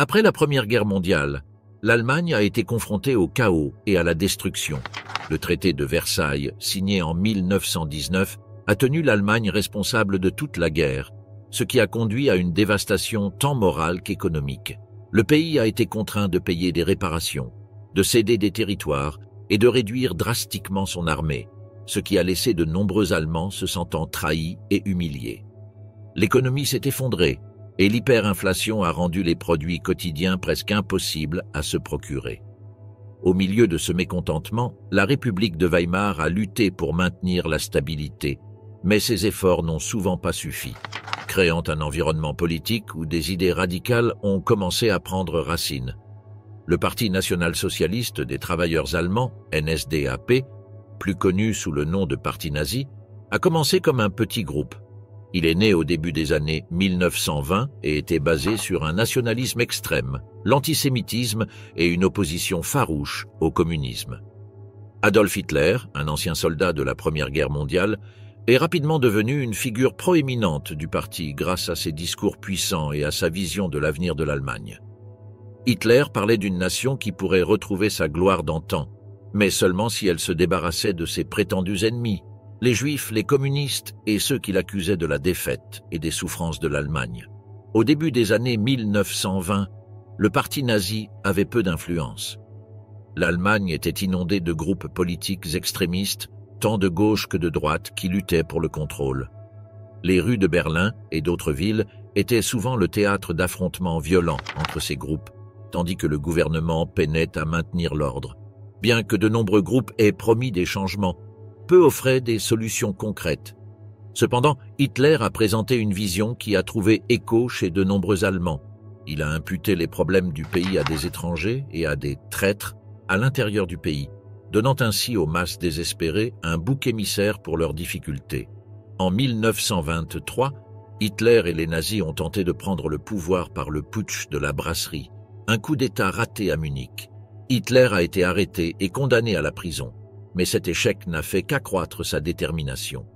Après la Première Guerre mondiale, l'Allemagne a été confrontée au chaos et à la destruction. Le traité de Versailles, signé en 1919, a tenu l'Allemagne responsable de toute la guerre, ce qui a conduit à une dévastation tant morale qu'économique. Le pays a été contraint de payer des réparations, de céder des territoires et de réduire drastiquement son armée, ce qui a laissé de nombreux Allemands se sentant trahis et humiliés. L'économie s'est effondrée et l'hyperinflation a rendu les produits quotidiens presque impossibles à se procurer. Au milieu de ce mécontentement, la République de Weimar a lutté pour maintenir la stabilité, mais ses efforts n'ont souvent pas suffi, créant un environnement politique où des idées radicales ont commencé à prendre racine. Le Parti national-socialiste des travailleurs allemands, NSDAP, plus connu sous le nom de Parti nazi, a commencé comme un petit groupe. Il est né au début des années 1920 et était basé sur un nationalisme extrême, l'antisémitisme et une opposition farouche au communisme. Adolf Hitler, un ancien soldat de la Première Guerre mondiale, est rapidement devenu une figure proéminente du parti grâce à ses discours puissants et à sa vision de l'avenir de l'Allemagne. Hitler parlait d'une nation qui pourrait retrouver sa gloire d'antan, mais seulement si elle se débarrassait de ses prétendus ennemis, les Juifs, les communistes et ceux qui l'accusaient de la défaite et des souffrances de l'Allemagne. Au début des années 1920, le parti nazi avait peu d'influence. L'Allemagne était inondée de groupes politiques extrémistes, tant de gauche que de droite, qui luttaient pour le contrôle. Les rues de Berlin et d'autres villes étaient souvent le théâtre d'affrontements violents entre ces groupes, tandis que le gouvernement peinait à maintenir l'ordre. Bien que de nombreux groupes aient promis des changements, peu offraient des solutions concrètes. Cependant, Hitler a présenté une vision qui a trouvé écho chez de nombreux Allemands. Il a imputé les problèmes du pays à des étrangers et à des traîtres à l'intérieur du pays, donnant ainsi aux masses désespérées un bouc émissaire pour leurs difficultés. En 1923, Hitler et les nazis ont tenté de prendre le pouvoir par le putsch de la Brasserie, un coup d'État raté à Munich. Hitler a été arrêté et condamné à la prison, mais cet échec n'a fait qu'accroître sa détermination.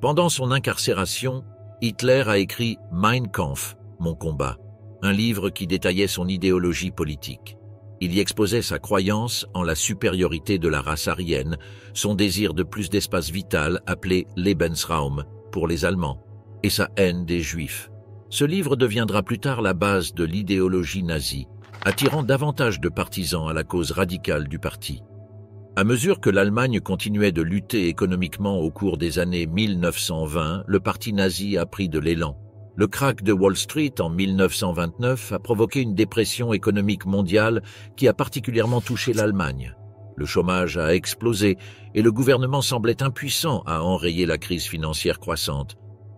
Pendant son incarcération, Hitler a écrit « Mein Kampf, mon combat », un livre qui détaillait son idéologie politique. Il y exposait sa croyance en la supériorité de la race aryenne, son désir de plus d'espace vital appelé « Lebensraum » pour les Allemands, et sa haine des Juifs. Ce livre deviendra plus tard la base de l'idéologie nazie, attirant davantage de partisans à la cause radicale du parti. À mesure que l'Allemagne continuait de lutter économiquement au cours des années 1920, le parti nazi a pris de l'élan. Le krach de Wall Street en 1929 a provoqué une dépression économique mondiale qui a particulièrement touché l'Allemagne. Le chômage a explosé et le gouvernement semblait impuissant à enrayer la crise financière croissante.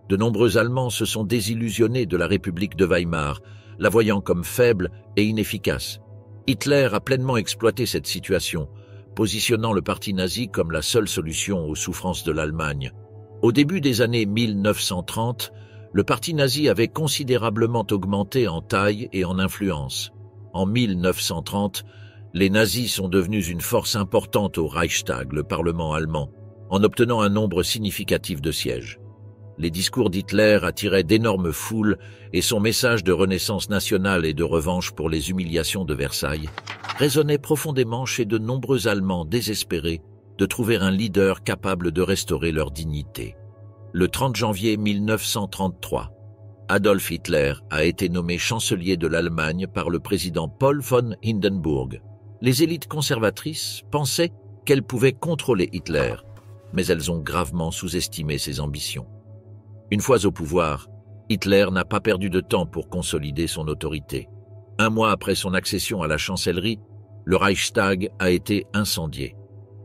De nombreux Allemands se sont désillusionnés de la République de Weimar, la voyant comme faible et inefficace. Hitler a pleinement exploité cette situation, positionnant le parti nazi comme la seule solution aux souffrances de l'Allemagne. Au début des années 1930, le parti nazi avait considérablement augmenté en taille et en influence. En 1930, les nazis sont devenus une force importante au Reichstag, le Parlement allemand, en obtenant un nombre significatif de sièges. Les discours d'Hitler attiraient d'énormes foules et son message de renaissance nationale et de revanche pour les humiliations de Versailles résonnait profondément chez de nombreux Allemands désespérés de trouver un leader capable de restaurer leur dignité. Le 30 janvier 1933, Adolf Hitler a été nommé chancelier de l'Allemagne par le président Paul von Hindenburg. Les élites conservatrices pensaient qu'elles pouvaient contrôler Hitler, mais elles ont gravement sous-estimé ses ambitions. Une fois au pouvoir, Hitler n'a pas perdu de temps pour consolider son autorité. Un mois après son accession à la chancellerie, le Reichstag a été incendié.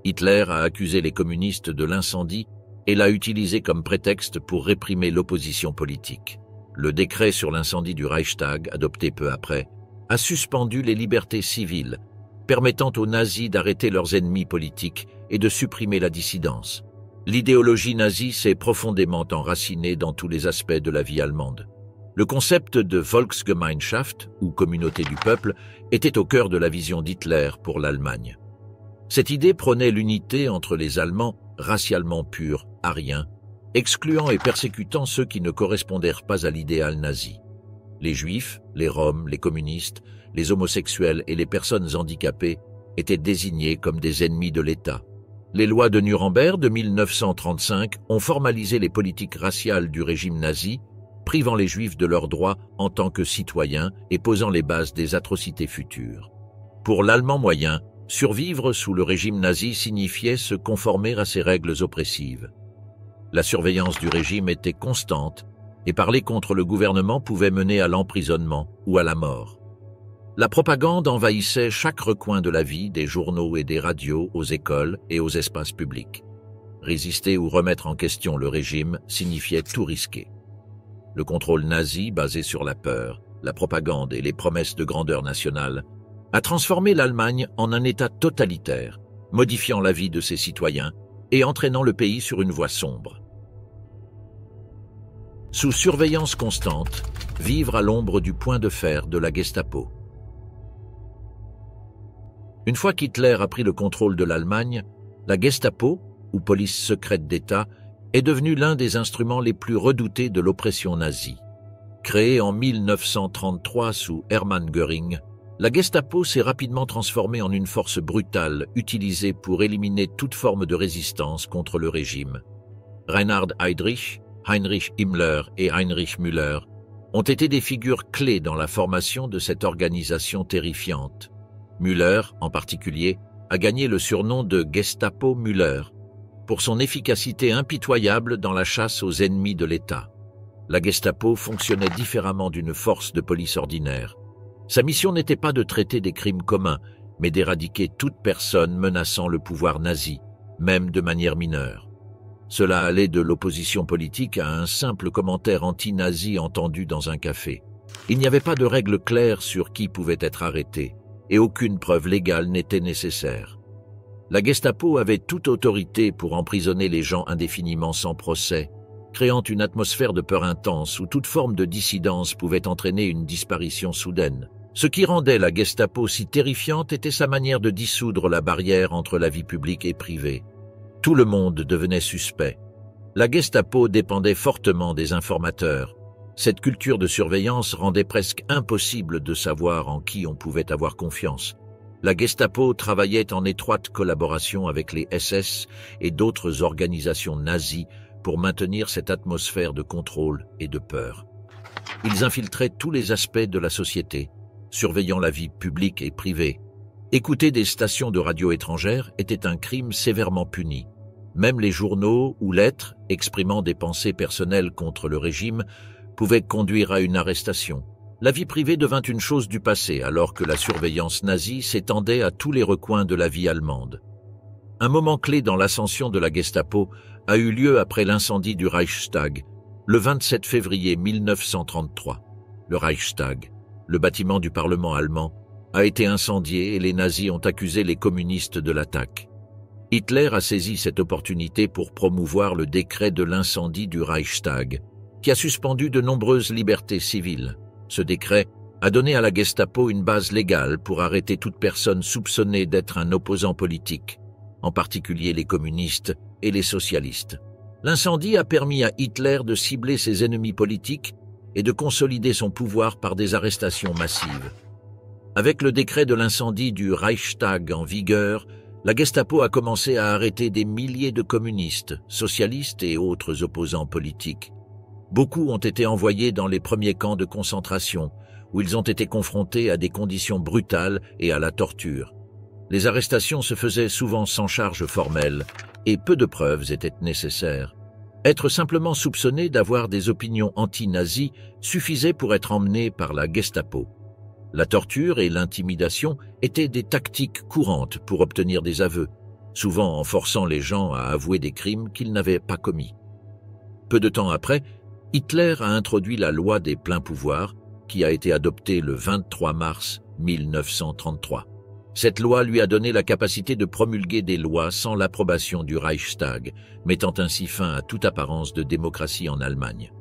Hitler a accusé les communistes de l'incendie et l'a utilisé comme prétexte pour réprimer l'opposition politique. Le décret sur l'incendie du Reichstag, adopté peu après, a suspendu les libertés civiles, permettant aux nazis d'arrêter leurs ennemis politiques et de supprimer la dissidence. L'idéologie nazie s'est profondément enracinée dans tous les aspects de la vie allemande. Le concept de Volksgemeinschaft, ou communauté du peuple, était au cœur de la vision d'Hitler pour l'Allemagne. Cette idée prônait l'unité entre les Allemands, racialement purs, aryens, excluant et persécutant ceux qui ne correspondèrent pas à l'idéal nazi. Les Juifs, les Roms, les communistes, les homosexuels et les personnes handicapées étaient désignés comme des ennemis de l'État. Les lois de Nuremberg de 1935 ont formalisé les politiques raciales du régime nazi, privant les Juifs de leurs droits en tant que citoyens et posant les bases des atrocités futures. Pour l'Allemand moyen, survivre sous le régime nazi signifiait se conformer à ses règles oppressives. La surveillance du régime était constante et parler contre le gouvernement pouvait mener à l'emprisonnement ou à la mort. La propagande envahissait chaque recoin de la vie, des journaux et des radios, aux écoles et aux espaces publics. Résister ou remettre en question le régime signifiait tout risquer. Le contrôle nazi, basé sur la peur, la propagande et les promesses de grandeur nationale, a transformé l'Allemagne en un État totalitaire, modifiant la vie de ses citoyens et entraînant le pays sur une voie sombre. Sous surveillance constante, vivre à l'ombre du point de fer de la Gestapo. Une fois qu'Hitler a pris le contrôle de l'Allemagne, la Gestapo, ou police secrète d'État, est devenue l'un des instruments les plus redoutés de l'oppression nazie. Créée en 1933 sous Hermann Göring, la Gestapo s'est rapidement transformée en une force brutale utilisée pour éliminer toute forme de résistance contre le régime. Reinhard Heydrich, Heinrich Himmler et Heinrich Müller ont été des figures clés dans la formation de cette organisation terrifiante. Müller, en particulier, a gagné le surnom de Gestapo Müller pour son efficacité impitoyable dans la chasse aux ennemis de l'État. La Gestapo fonctionnait différemment d'une force de police ordinaire. Sa mission n'était pas de traiter des crimes communs, mais d'éradiquer toute personne menaçant le pouvoir nazi, même de manière mineure. Cela allait de l'opposition politique à un simple commentaire anti-nazi entendu dans un café. Il n'y avait pas de règles claires sur qui pouvait être arrêté, et aucune preuve légale n'était nécessaire. La Gestapo avait toute autorité pour emprisonner les gens indéfiniment sans procès, créant une atmosphère de peur intense où toute forme de dissidence pouvait entraîner une disparition soudaine. Ce qui rendait la Gestapo si terrifiante était sa manière de dissoudre la barrière entre la vie publique et privée. Tout le monde devenait suspect. La Gestapo dépendait fortement des informateurs. Cette culture de surveillance rendait presque impossible de savoir en qui on pouvait avoir confiance. La Gestapo travaillait en étroite collaboration avec les SS et d'autres organisations nazies pour maintenir cette atmosphère de contrôle et de peur. Ils infiltraient tous les aspects de la société, surveillant la vie publique et privée. Écouter des stations de radio étrangères était un crime sévèrement puni. Même les journaux ou lettres exprimant des pensées personnelles contre le régime pouvaient conduire à une arrestation. La vie privée devint une chose du passé alors que la surveillance nazie s'étendait à tous les recoins de la vie allemande. Un moment clé dans l'ascension de la Gestapo a eu lieu après l'incendie du Reichstag, le 27 février 1933. Le Reichstag, le bâtiment du Parlement allemand, a été incendié et les nazis ont accusé les communistes de l'attaque. Hitler a saisi cette opportunité pour promouvoir le décret de l'incendie du Reichstag, qui a suspendu de nombreuses libertés civiles. Ce décret a donné à la Gestapo une base légale pour arrêter toute personne soupçonnée d'être un opposant politique, en particulier les communistes et les socialistes. L'incendie a permis à Hitler de cibler ses ennemis politiques et de consolider son pouvoir par des arrestations massives. Avec le décret de l'incendie du Reichstag en vigueur, la Gestapo a commencé à arrêter des milliers de communistes, socialistes et autres opposants politiques. Beaucoup ont été envoyés dans les premiers camps de concentration, où ils ont été confrontés à des conditions brutales et à la torture. Les arrestations se faisaient souvent sans charge formelle, et peu de preuves étaient nécessaires. Être simplement soupçonné d'avoir des opinions anti-nazies suffisait pour être emmené par la Gestapo. La torture et l'intimidation étaient des tactiques courantes pour obtenir des aveux, souvent en forçant les gens à avouer des crimes qu'ils n'avaient pas commis. Peu de temps après, Hitler a introduit la loi des pleins pouvoirs, qui a été adoptée le 23 mars 1933. Cette loi lui a donné la capacité de promulguer des lois sans l'approbation du Reichstag, mettant ainsi fin à toute apparence de démocratie en Allemagne.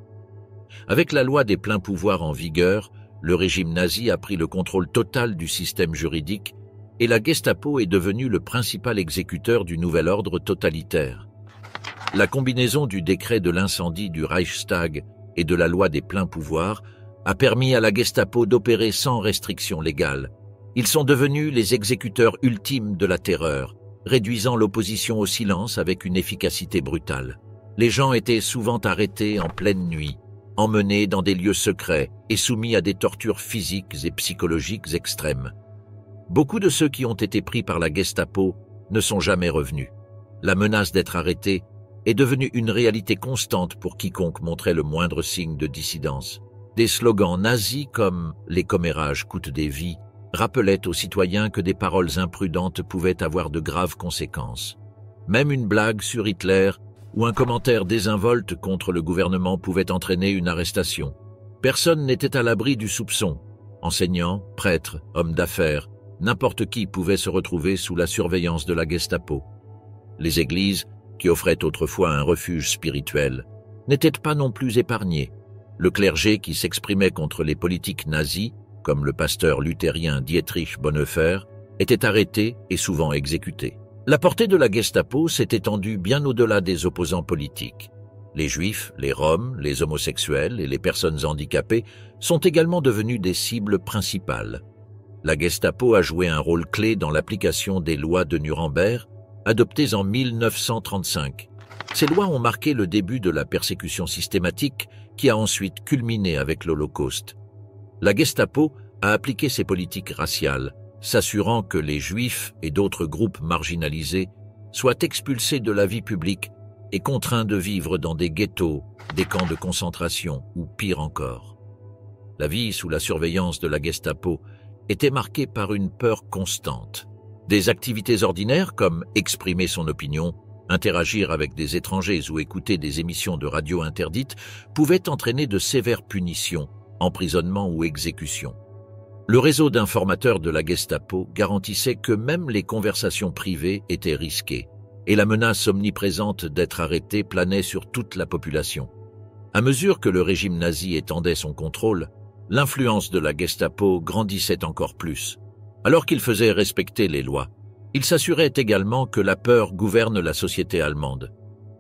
Avec la loi des pleins pouvoirs en vigueur, le régime nazi a pris le contrôle total du système juridique et la Gestapo est devenue le principal exécuteur du nouvel ordre totalitaire. La combinaison du décret de l'incendie du Reichstag et de la loi des pleins pouvoirs a permis à la Gestapo d'opérer sans restriction légale. Ils sont devenus les exécuteurs ultimes de la terreur, réduisant l'opposition au silence avec une efficacité brutale. Les gens étaient souvent arrêtés en pleine nuit, emmenés dans des lieux secrets et soumis à des tortures physiques et psychologiques extrêmes. Beaucoup de ceux qui ont été pris par la Gestapo ne sont jamais revenus. La menace d'être arrêté est devenue une réalité constante pour quiconque montrait le moindre signe de dissidence. Des slogans nazis comme « les commérages coûtent des vies » rappelaient aux citoyens que des paroles imprudentes pouvaient avoir de graves conséquences. Même une blague sur Hitler ou un commentaire désinvolte contre le gouvernement pouvait entraîner une arrestation. Personne n'était à l'abri du soupçon. Enseignants, prêtres, hommes d'affaires, n'importe qui pouvait se retrouver sous la surveillance de la Gestapo. Les églises, qui offraient autrefois un refuge spirituel, n'étaient pas non plus épargnées. Le clergé qui s'exprimait contre les politiques nazies, comme le pasteur luthérien Dietrich Bonhoeffer, était arrêté et souvent exécuté. La portée de la Gestapo s'est étendue bien au-delà des opposants politiques. Les Juifs, les Roms, les homosexuels et les personnes handicapées sont également devenus des cibles principales. La Gestapo a joué un rôle clé dans l'application des lois de Nuremberg, adoptées en 1935. Ces lois ont marqué le début de la persécution systématique qui a ensuite culminé avec l'Holocauste. La Gestapo a appliqué ses politiques raciales, s'assurant que les Juifs et d'autres groupes marginalisés soient expulsés de la vie publique et contraints de vivre dans des ghettos, des camps de concentration ou pire encore. La vie sous la surveillance de la Gestapo était marquée par une peur constante. Des activités ordinaires comme exprimer son opinion, interagir avec des étrangers ou écouter des émissions de radio interdites pouvaient entraîner de sévères punitions, emprisonnement ou exécution. Le réseau d'informateurs de la Gestapo garantissait que même les conversations privées étaient risquées, et la menace omniprésente d'être arrêté planait sur toute la population. À mesure que le régime nazi étendait son contrôle, l'influence de la Gestapo grandissait encore plus. Alors qu'il faisait respecter les lois, il s'assurait également que la peur gouverne la société allemande.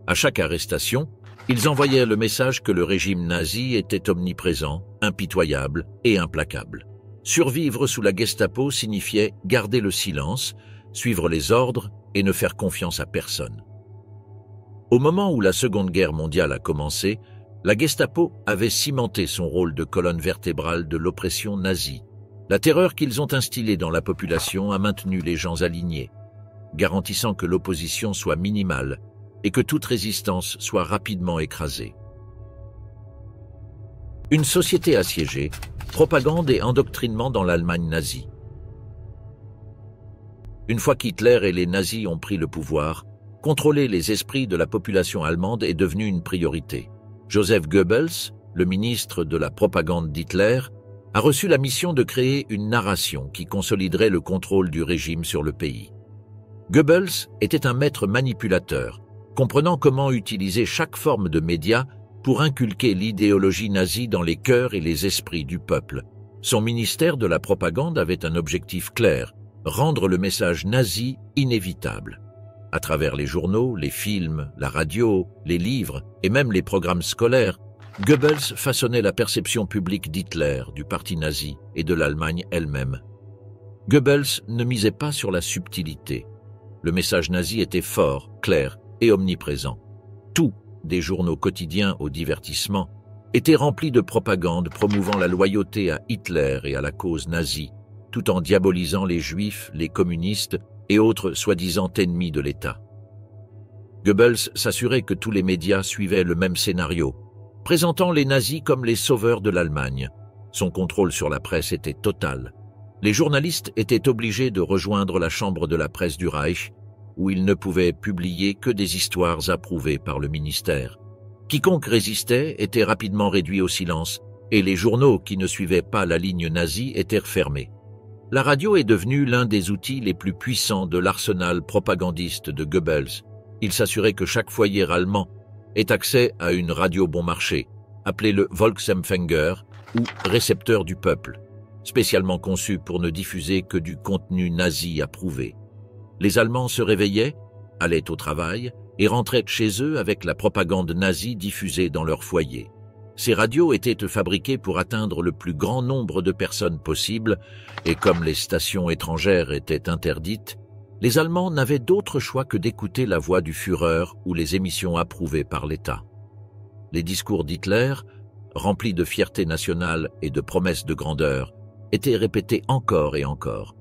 À chaque arrestation, ils envoyaient le message que le régime nazi était omniprésent, impitoyable et implacable. Survivre sous la Gestapo signifiait garder le silence, suivre les ordres et ne faire confiance à personne. Au moment où la Seconde Guerre mondiale a commencé, la Gestapo avait cimenté son rôle de colonne vertébrale de l'oppression nazie. La terreur qu'ils ont instillée dans la population a maintenu les gens alignés, garantissant que l'opposition soit minimale et que toute résistance soit rapidement écrasée. Une société assiégée, propagande et endoctrinement dans l'Allemagne nazie. Une fois qu'Hitler et les nazis ont pris le pouvoir, contrôler les esprits de la population allemande est devenu une priorité. Joseph Goebbels, le ministre de la propagande d'Hitler, a reçu la mission de créer une narration qui consoliderait le contrôle du régime sur le pays. Goebbels était un maître manipulateur, comprenant comment utiliser chaque forme de média pour inculquer l'idéologie nazie dans les cœurs et les esprits du peuple. Son ministère de la propagande avait un objectif clair, rendre le message nazi inévitable. À travers les journaux, les films, la radio, les livres et même les programmes scolaires, Goebbels façonnait la perception publique d'Hitler, du parti nazi et de l'Allemagne elle-même. Goebbels ne misait pas sur la subtilité. Le message nazi était fort, clair et omniprésent. Tout, des journaux quotidiens au divertissement, était rempli de propagande promouvant la loyauté à Hitler et à la cause nazie, tout en diabolisant les juifs, les communistes et autres soi-disant ennemis de l'État. Goebbels s'assurait que tous les médias suivaient le même scénario, présentant les nazis comme les sauveurs de l'Allemagne. Son contrôle sur la presse était total. Les journalistes étaient obligés de rejoindre la chambre de la presse du Reich, où ils ne pouvaient publier que des histoires approuvées par le ministère. Quiconque résistait était rapidement réduit au silence, et les journaux qui ne suivaient pas la ligne nazie étaient refermés. La radio est devenue l'un des outils les plus puissants de l'arsenal propagandiste de Goebbels. Il s'assurait que chaque foyer allemand ait accès à une radio bon marché, appelée le Volksempfänger ou récepteur du peuple, spécialement conçu pour ne diffuser que du contenu nazi approuvé. Les Allemands se réveillaient, allaient au travail et rentraient chez eux avec la propagande nazie diffusée dans leur foyer. Ces radios étaient fabriquées pour atteindre le plus grand nombre de personnes possible, et comme les stations étrangères étaient interdites, les Allemands n'avaient d'autre choix que d'écouter la voix du Führer ou les émissions approuvées par l'État. Les discours d'Hitler, remplis de fierté nationale et de promesses de grandeur, étaient répétés encore et encore.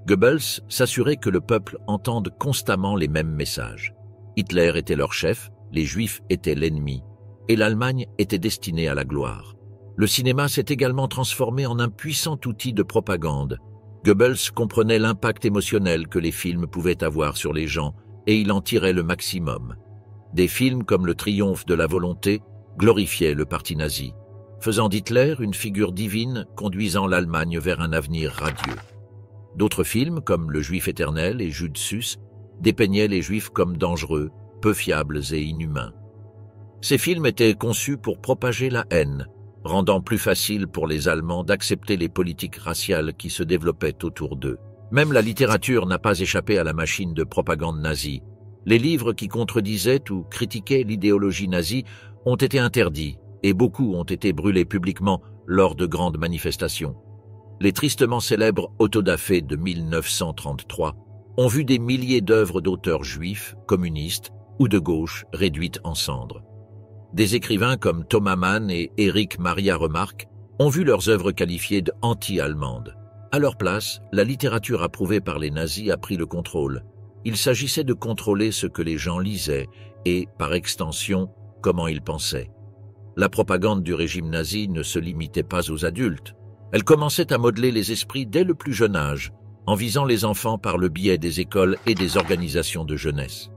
Goebbels s'assurait que le peuple entende constamment les mêmes messages. Hitler était leur chef, les Juifs étaient l'ennemi, et l'Allemagne était destinée à la gloire. Le cinéma s'est également transformé en un puissant outil de propagande. Goebbels comprenait l'impact émotionnel que les films pouvaient avoir sur les gens, et il en tirait le maximum. Des films comme Le Triomphe de la volonté glorifiaient le parti nazi, faisant d'Hitler une figure divine conduisant l'Allemagne vers un avenir radieux. D'autres films, comme Le Juif éternel et Jude Sus, dépeignaient les Juifs comme dangereux, peu fiables et inhumains. Ces films étaient conçus pour propager la haine, rendant plus facile pour les Allemands d'accepter les politiques raciales qui se développaient autour d'eux. Même la littérature n'a pas échappé à la machine de propagande nazie. Les livres qui contredisaient ou critiquaient l'idéologie nazie ont été interdits, et beaucoup ont été brûlés publiquement lors de grandes manifestations. Les tristement célèbres autodafés de 1933 ont vu des milliers d'œuvres d'auteurs juifs, communistes ou de gauche réduites en cendres. Des écrivains comme Thomas Mann et Erich Maria Remarque ont vu leurs œuvres qualifiées d'anti-allemandes. À leur place, la littérature approuvée par les nazis a pris le contrôle. Il s'agissait de contrôler ce que les gens lisaient et, par extension, comment ils pensaient. La propagande du régime nazi ne se limitait pas aux adultes. Elle commençait à modeler les esprits dès le plus jeune âge, en visant les enfants par le biais des écoles et des organisations de jeunesse.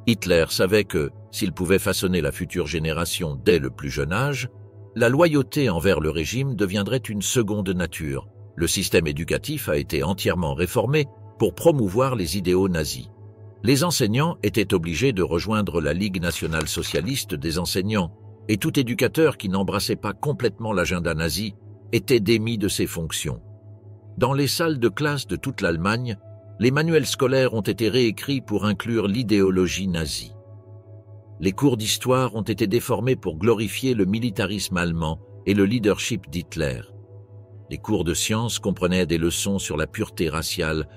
Hitler savait que, s'il pouvait façonner la future génération dès le plus jeune âge, la loyauté envers le régime deviendrait une seconde nature. Le système éducatif a été entièrement réformé pour promouvoir les idéaux nazis. Les enseignants étaient obligés de rejoindre la Ligue nationale socialiste des enseignants, et tout éducateur qui n'embrassait pas complètement l'agenda nazi était démis de ses fonctions. Dans les salles de classe de toute l'Allemagne, les manuels scolaires ont été réécrits pour inclure l'idéologie nazie. Les cours d'histoire ont été déformés pour glorifier le militarisme allemand et le leadership d'Hitler. Les cours de sciences comprenaient des leçons sur la pureté raciale,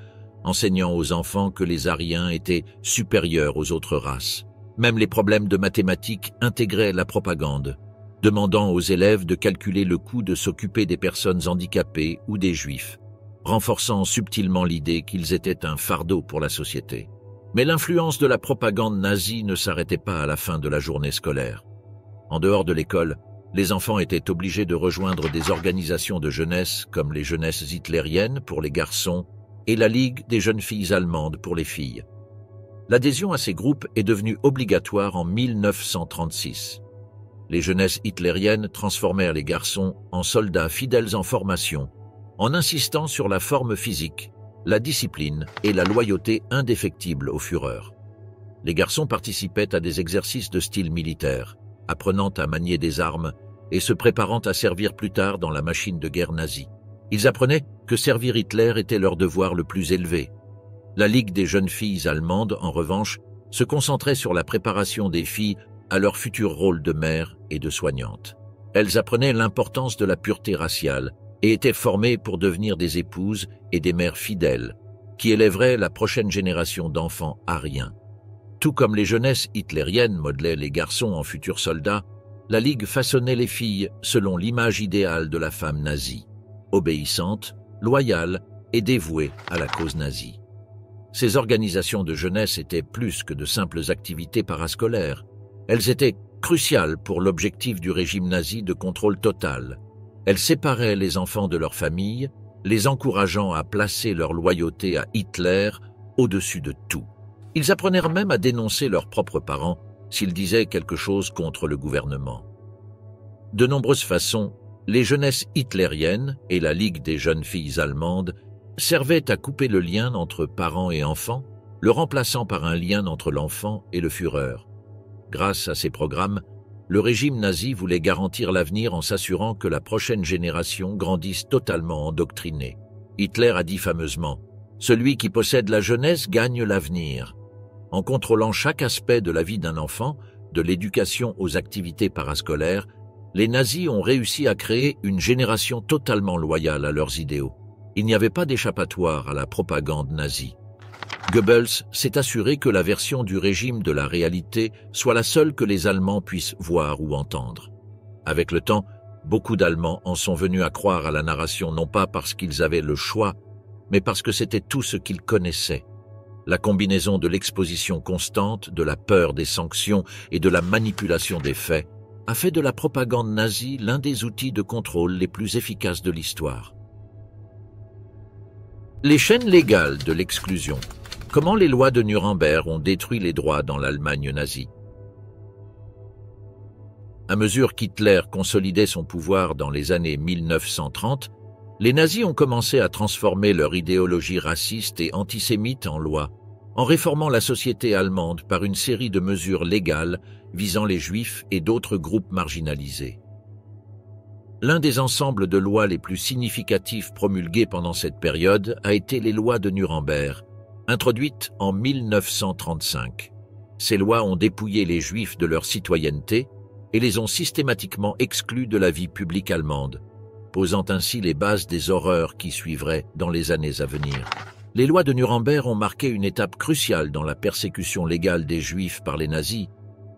enseignant aux enfants que les Aryens étaient supérieurs aux autres races. Même les problèmes de mathématiques intégraient la propagande, demandant aux élèves de calculer le coût de s'occuper des personnes handicapées ou des Juifs, renforçant subtilement l'idée qu'ils étaient un fardeau pour la société. Mais l'influence de la propagande nazie ne s'arrêtait pas à la fin de la journée scolaire. En dehors de l'école, les enfants étaient obligés de rejoindre des organisations de jeunesse comme les jeunesses hitlériennes pour les garçons et la Ligue des jeunes filles allemandes pour les filles. L'adhésion à ces groupes est devenue obligatoire en 1936. Les jeunesses hitlériennes transformèrent les garçons en soldats fidèles en formation, en insistant sur la forme physique, la discipline et la loyauté indéfectible au Führer. Les garçons participaient à des exercices de style militaire, apprenant à manier des armes et se préparant à servir plus tard dans la machine de guerre nazie. Ils apprenaient que servir Hitler était leur devoir le plus élevé. La Ligue des jeunes filles allemandes, en revanche, se concentrait sur la préparation des filles à leur futur rôle de mère et de soignante. Elles apprenaient l'importance de la pureté raciale et étaient formées pour devenir des épouses et des mères fidèles, qui élèveraient la prochaine génération d'enfants aryens. Tout comme les jeunesses hitlériennes modelaient les garçons en futurs soldats, la Ligue façonnait les filles selon l'image idéale de la femme nazie, obéissante, loyale et dévouée à la cause nazie. Ces organisations de jeunesse étaient plus que de simples activités parascolaires. Elles étaient cruciales pour l'objectif du régime nazi de contrôle total. Elles séparaient les enfants de leur famille, les encourageant à placer leur loyauté à Hitler au-dessus de tout. Ils apprenèrent même à dénoncer leurs propres parents s'ils disaient quelque chose contre le gouvernement. De nombreuses façons, les jeunesses hitlériennes et la Ligue des jeunes filles allemandes servaient à couper le lien entre parents et enfants, le remplaçant par un lien entre l'enfant et le Führer. Grâce à ces programmes, le régime nazi voulait garantir l'avenir en s'assurant que la prochaine génération grandisse totalement endoctrinée. Hitler a dit fameusement « Celui qui possède la jeunesse gagne l'avenir ». En contrôlant chaque aspect de la vie d'un enfant, de l'éducation aux activités parascolaires, Les nazis ont réussi à créer une génération totalement loyale à leurs idéaux. Il n'y avait pas d'échappatoire à la propagande nazie. Goebbels s'est assuré que la version du régime de la réalité soit la seule que les Allemands puissent voir ou entendre. Avec le temps, beaucoup d'Allemands en sont venus à croire à la narration non pas parce qu'ils avaient le choix, mais parce que c'était tout ce qu'ils connaissaient. La combinaison de l'exposition constante, de la peur des sanctions et de la manipulation des faits a fait de la propagande nazie l'un des outils de contrôle les plus efficaces de l'histoire. Les chaînes légales de l'exclusion. Comment les lois de Nuremberg ont détruit les droits dans l'Allemagne nazie? À mesure qu'Hitler consolidait son pouvoir dans les années 1930, les nazis ont commencé à transformer leur idéologie raciste et antisémite en loi, en réformant la société allemande par une série de mesures légales visant les juifs et d'autres groupes marginalisés. L'un des ensembles de lois les plus significatifs promulgués pendant cette période a été les lois de Nuremberg, introduites en 1935. Ces lois ont dépouillé les juifs de leur citoyenneté et les ont systématiquement exclus de la vie publique allemande, posant ainsi les bases des horreurs qui suivraient dans les années à venir. Les lois de Nuremberg ont marqué une étape cruciale dans la persécution légale des Juifs par les nazis,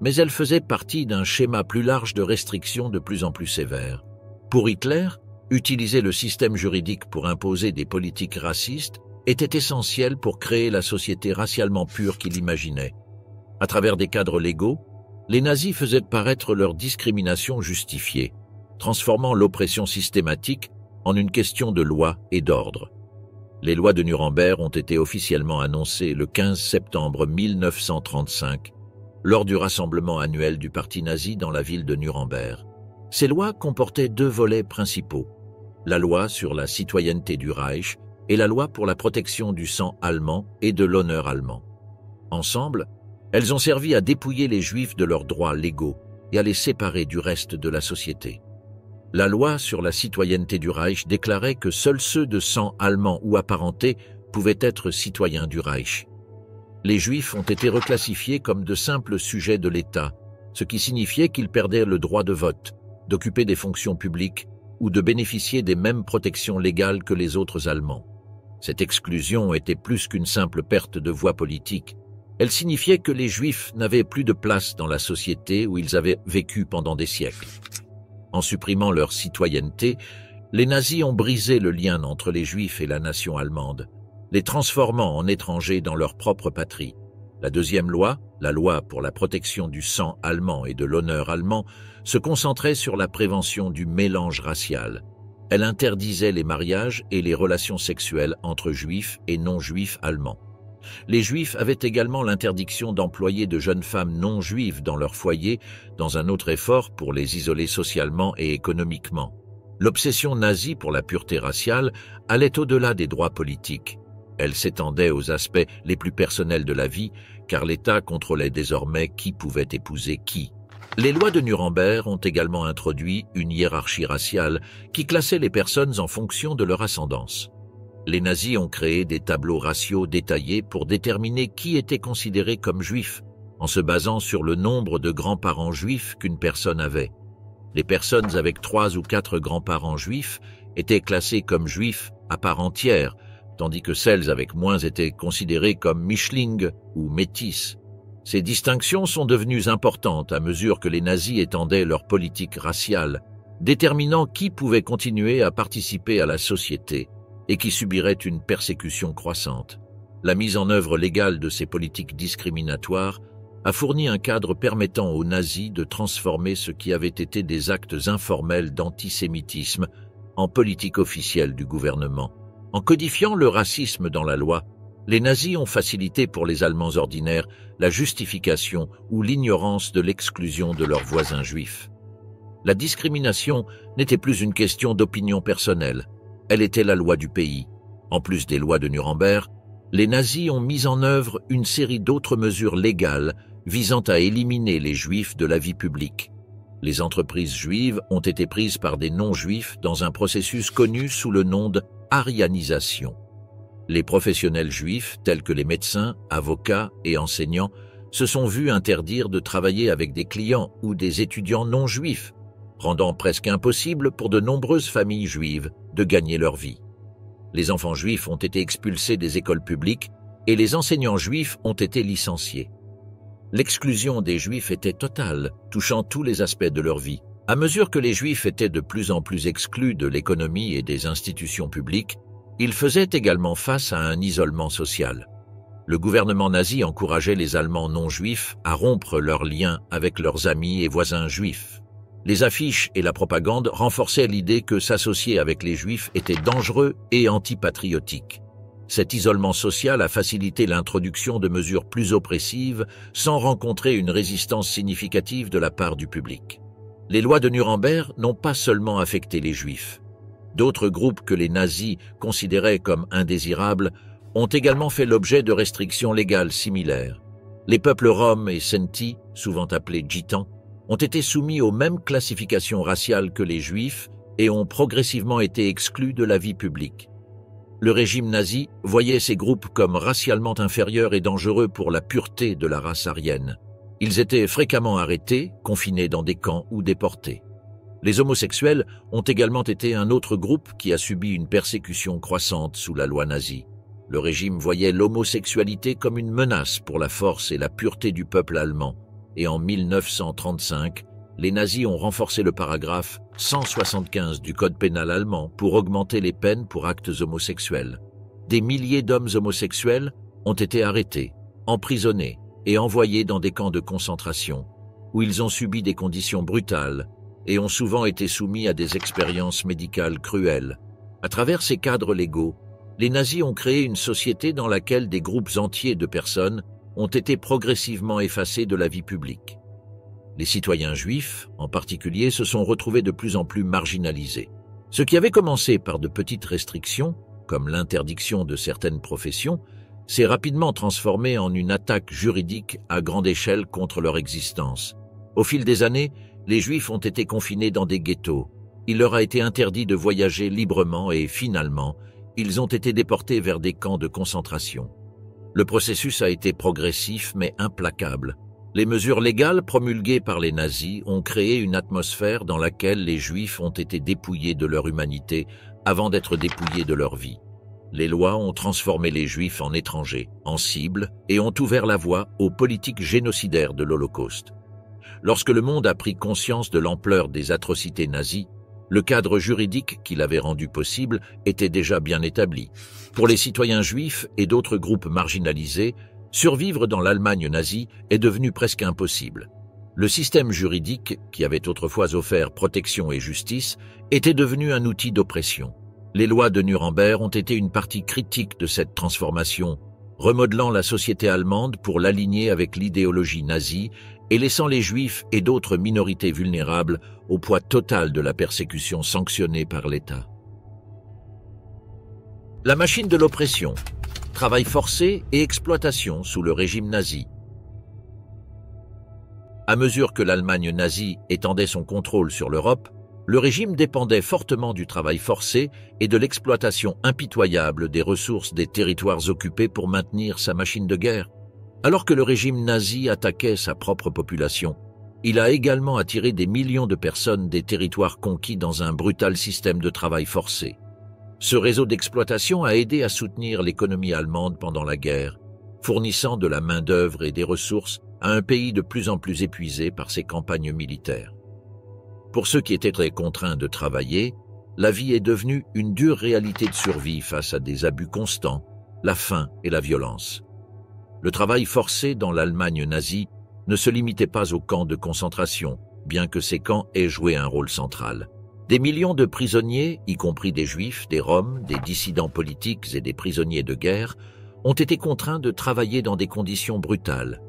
mais elles faisaient partie d'un schéma plus large de restrictions de plus en plus sévères. Pour Hitler, utiliser le système juridique pour imposer des politiques racistes était essentiel pour créer la société racialement pure qu'il imaginait. À travers des cadres légaux, les nazis faisaient paraître leur discrimination justifiée, transformant l'oppression systématique en une question de loi et d'ordre. Les lois de Nuremberg ont été officiellement annoncées le 15 septembre 1935, lors du rassemblement annuel du parti nazi dans la ville de Nuremberg. Ces lois comportaient deux volets principaux, la loi sur la citoyenneté du Reich et la loi pour la protection du sang allemand et de l'honneur allemand. Ensemble, elles ont servi à dépouiller les Juifs de leurs droits légaux et à les séparer du reste de la société. La loi sur la citoyenneté du Reich déclarait que seuls ceux de sang allemand ou apparenté pouvaient être citoyens du Reich. Les Juifs ont été reclassifiés comme de simples sujets de l'État, ce qui signifiait qu'ils perdaient le droit de vote, d'occuper des fonctions publiques ou de bénéficier des mêmes protections légales que les autres Allemands. Cette exclusion était plus qu'une simple perte de voix politique. Elle signifiait que les Juifs n'avaient plus de place dans la société où ils avaient vécu pendant des siècles. En supprimant leur citoyenneté, les nazis ont brisé le lien entre les Juifs et la nation allemande, les transformant en étrangers dans leur propre patrie. La deuxième loi, la loi pour la protection du sang allemand et de l'honneur allemand, se concentrait sur la prévention du mélange racial. Elle interdisait les mariages et les relations sexuelles entre juifs et non-juifs allemands. Les Juifs avaient également l'interdiction d'employer de jeunes femmes non-juives dans leur foyer, dans un autre effort pour les isoler socialement et économiquement. L'obsession nazie pour la pureté raciale allait au-delà des droits politiques. Elle s'étendait aux aspects les plus personnels de la vie, car l'État contrôlait désormais qui pouvait épouser qui. Les lois de Nuremberg ont également introduit une hiérarchie raciale qui classait les personnes en fonction de leur ascendance. Les nazis ont créé des tableaux raciaux détaillés pour déterminer qui était considéré comme juif, en se basant sur le nombre de grands-parents juifs qu'une personne avait. Les personnes avec 3 ou 4 grands-parents juifs étaient classées comme juifs à part entière, tandis que celles avec moins étaient considérées comme mischling ou métisses. Ces distinctions sont devenues importantes à mesure que les nazis étendaient leur politique raciale, déterminant qui pouvait continuer à participer à la société et qui subirait une persécution croissante. La mise en œuvre légale de ces politiques discriminatoires a fourni un cadre permettant aux nazis de transformer ce qui avait été des actes informels d'antisémitisme en politique officielle du gouvernement. En codifiant le racisme dans la loi, les nazis ont facilité pour les Allemands ordinaires la justification ou l'ignorance de l'exclusion de leurs voisins juifs. La discrimination n'était plus une question d'opinion personnelle, elle était la loi du pays. En plus des lois de Nuremberg, les nazis ont mis en œuvre une série d'autres mesures légales visant à éliminer les juifs de la vie publique. Les entreprises juives ont été prises par des non-juifs dans un processus connu sous le nom d'arianisation. Les professionnels juifs, tels que les médecins, avocats et enseignants, se sont vus interdire de travailler avec des clients ou des étudiants non-juifs, rendant presque impossible pour de nombreuses familles juives de gagner leur vie. Les enfants juifs ont été expulsés des écoles publiques et les enseignants juifs ont été licenciés. L'exclusion des Juifs était totale, touchant tous les aspects de leur vie. À mesure que les Juifs étaient de plus en plus exclus de l'économie et des institutions publiques, ils faisaient également face à un isolement social. Le gouvernement nazi encourageait les Allemands non-juifs à rompre leurs liens avec leurs amis et voisins juifs. Les affiches et la propagande renforçaient l'idée que s'associer avec les Juifs était dangereux et antipatriotique. Cet isolement social a facilité l'introduction de mesures plus oppressives sans rencontrer une résistance significative de la part du public. Les lois de Nuremberg n'ont pas seulement affecté les Juifs. D'autres groupes que les nazis considéraient comme indésirables ont également fait l'objet de restrictions légales similaires. Les peuples roms et senti, souvent appelés gitans, ont été soumis aux mêmes classifications raciales que les Juifs et ont progressivement été exclus de la vie publique. Le régime nazi voyait ces groupes comme racialement inférieurs et dangereux pour la pureté de la race aryenne. Ils étaient fréquemment arrêtés, confinés dans des camps ou déportés. Les homosexuels ont également été un autre groupe qui a subi une persécution croissante sous la loi nazie. Le régime voyait l'homosexualité comme une menace pour la force et la pureté du peuple allemand, et en 1935, les nazis ont renforcé le paragraphe 175 du Code pénal allemand pour augmenter les peines pour actes homosexuels. Des milliers d'hommes homosexuels ont été arrêtés, emprisonnés et envoyés dans des camps de concentration, où ils ont subi des conditions brutales et ont souvent été soumis à des expériences médicales cruelles. À travers ces cadres légaux, les nazis ont créé une société dans laquelle des groupes entiers de personnes ont été progressivement effacés de la vie publique. Les citoyens juifs, en particulier, se sont retrouvés de plus en plus marginalisés. Ce qui avait commencé par de petites restrictions, comme l'interdiction de certaines professions, s'est rapidement transformé en une attaque juridique à grande échelle contre leur existence. Au fil des années, les Juifs ont été confinés dans des ghettos. Il leur a été interdit de voyager librement et, finalement, ils ont été déportés vers des camps de concentration. Le processus a été progressif mais implacable. Les mesures légales promulguées par les nazis ont créé une atmosphère dans laquelle les Juifs ont été dépouillés de leur humanité avant d'être dépouillés de leur vie. Les lois ont transformé les Juifs en étrangers, en cibles, et ont ouvert la voie aux politiques génocidaires de l'Holocauste. Lorsque le monde a pris conscience de l'ampleur des atrocités nazies, le cadre juridique qui l'avait rendu possible était déjà bien établi. Pour les citoyens juifs et d'autres groupes marginalisés, survivre dans l'Allemagne nazie est devenu presque impossible. Le système juridique, qui avait autrefois offert protection et justice, était devenu un outil d'oppression. Les lois de Nuremberg ont été une partie critique de cette transformation, remodelant la société allemande pour l'aligner avec l'idéologie nazie et laissant les Juifs et d'autres minorités vulnérables au poids total de la persécution sanctionnée par l'État. La machine de l'oppression, travail forcé et exploitation sous le régime nazi. À mesure que l'Allemagne nazie étendait son contrôle sur l'Europe, le régime dépendait fortement du travail forcé et de l'exploitation impitoyable des ressources des territoires occupés pour maintenir sa machine de guerre. Alors que le régime nazi attaquait sa propre population, il a également attiré des millions de personnes des territoires conquis dans un brutal système de travail forcé. Ce réseau d'exploitation a aidé à soutenir l'économie allemande pendant la guerre, fournissant de la main-d'œuvre et des ressources à un pays de plus en plus épuisé par ses campagnes militaires. Pour ceux qui étaient très contraints de travailler, la vie est devenue une dure réalité de survie face à des abus constants, la faim et la violence. Le travail forcé dans l'Allemagne nazie ne se limitait pas aux camps de concentration, bien que ces camps aient joué un rôle central. Des millions de prisonniers, y compris des Juifs, des Roms, des dissidents politiques et des prisonniers de guerre, ont été contraints de travailler dans des conditions brutales.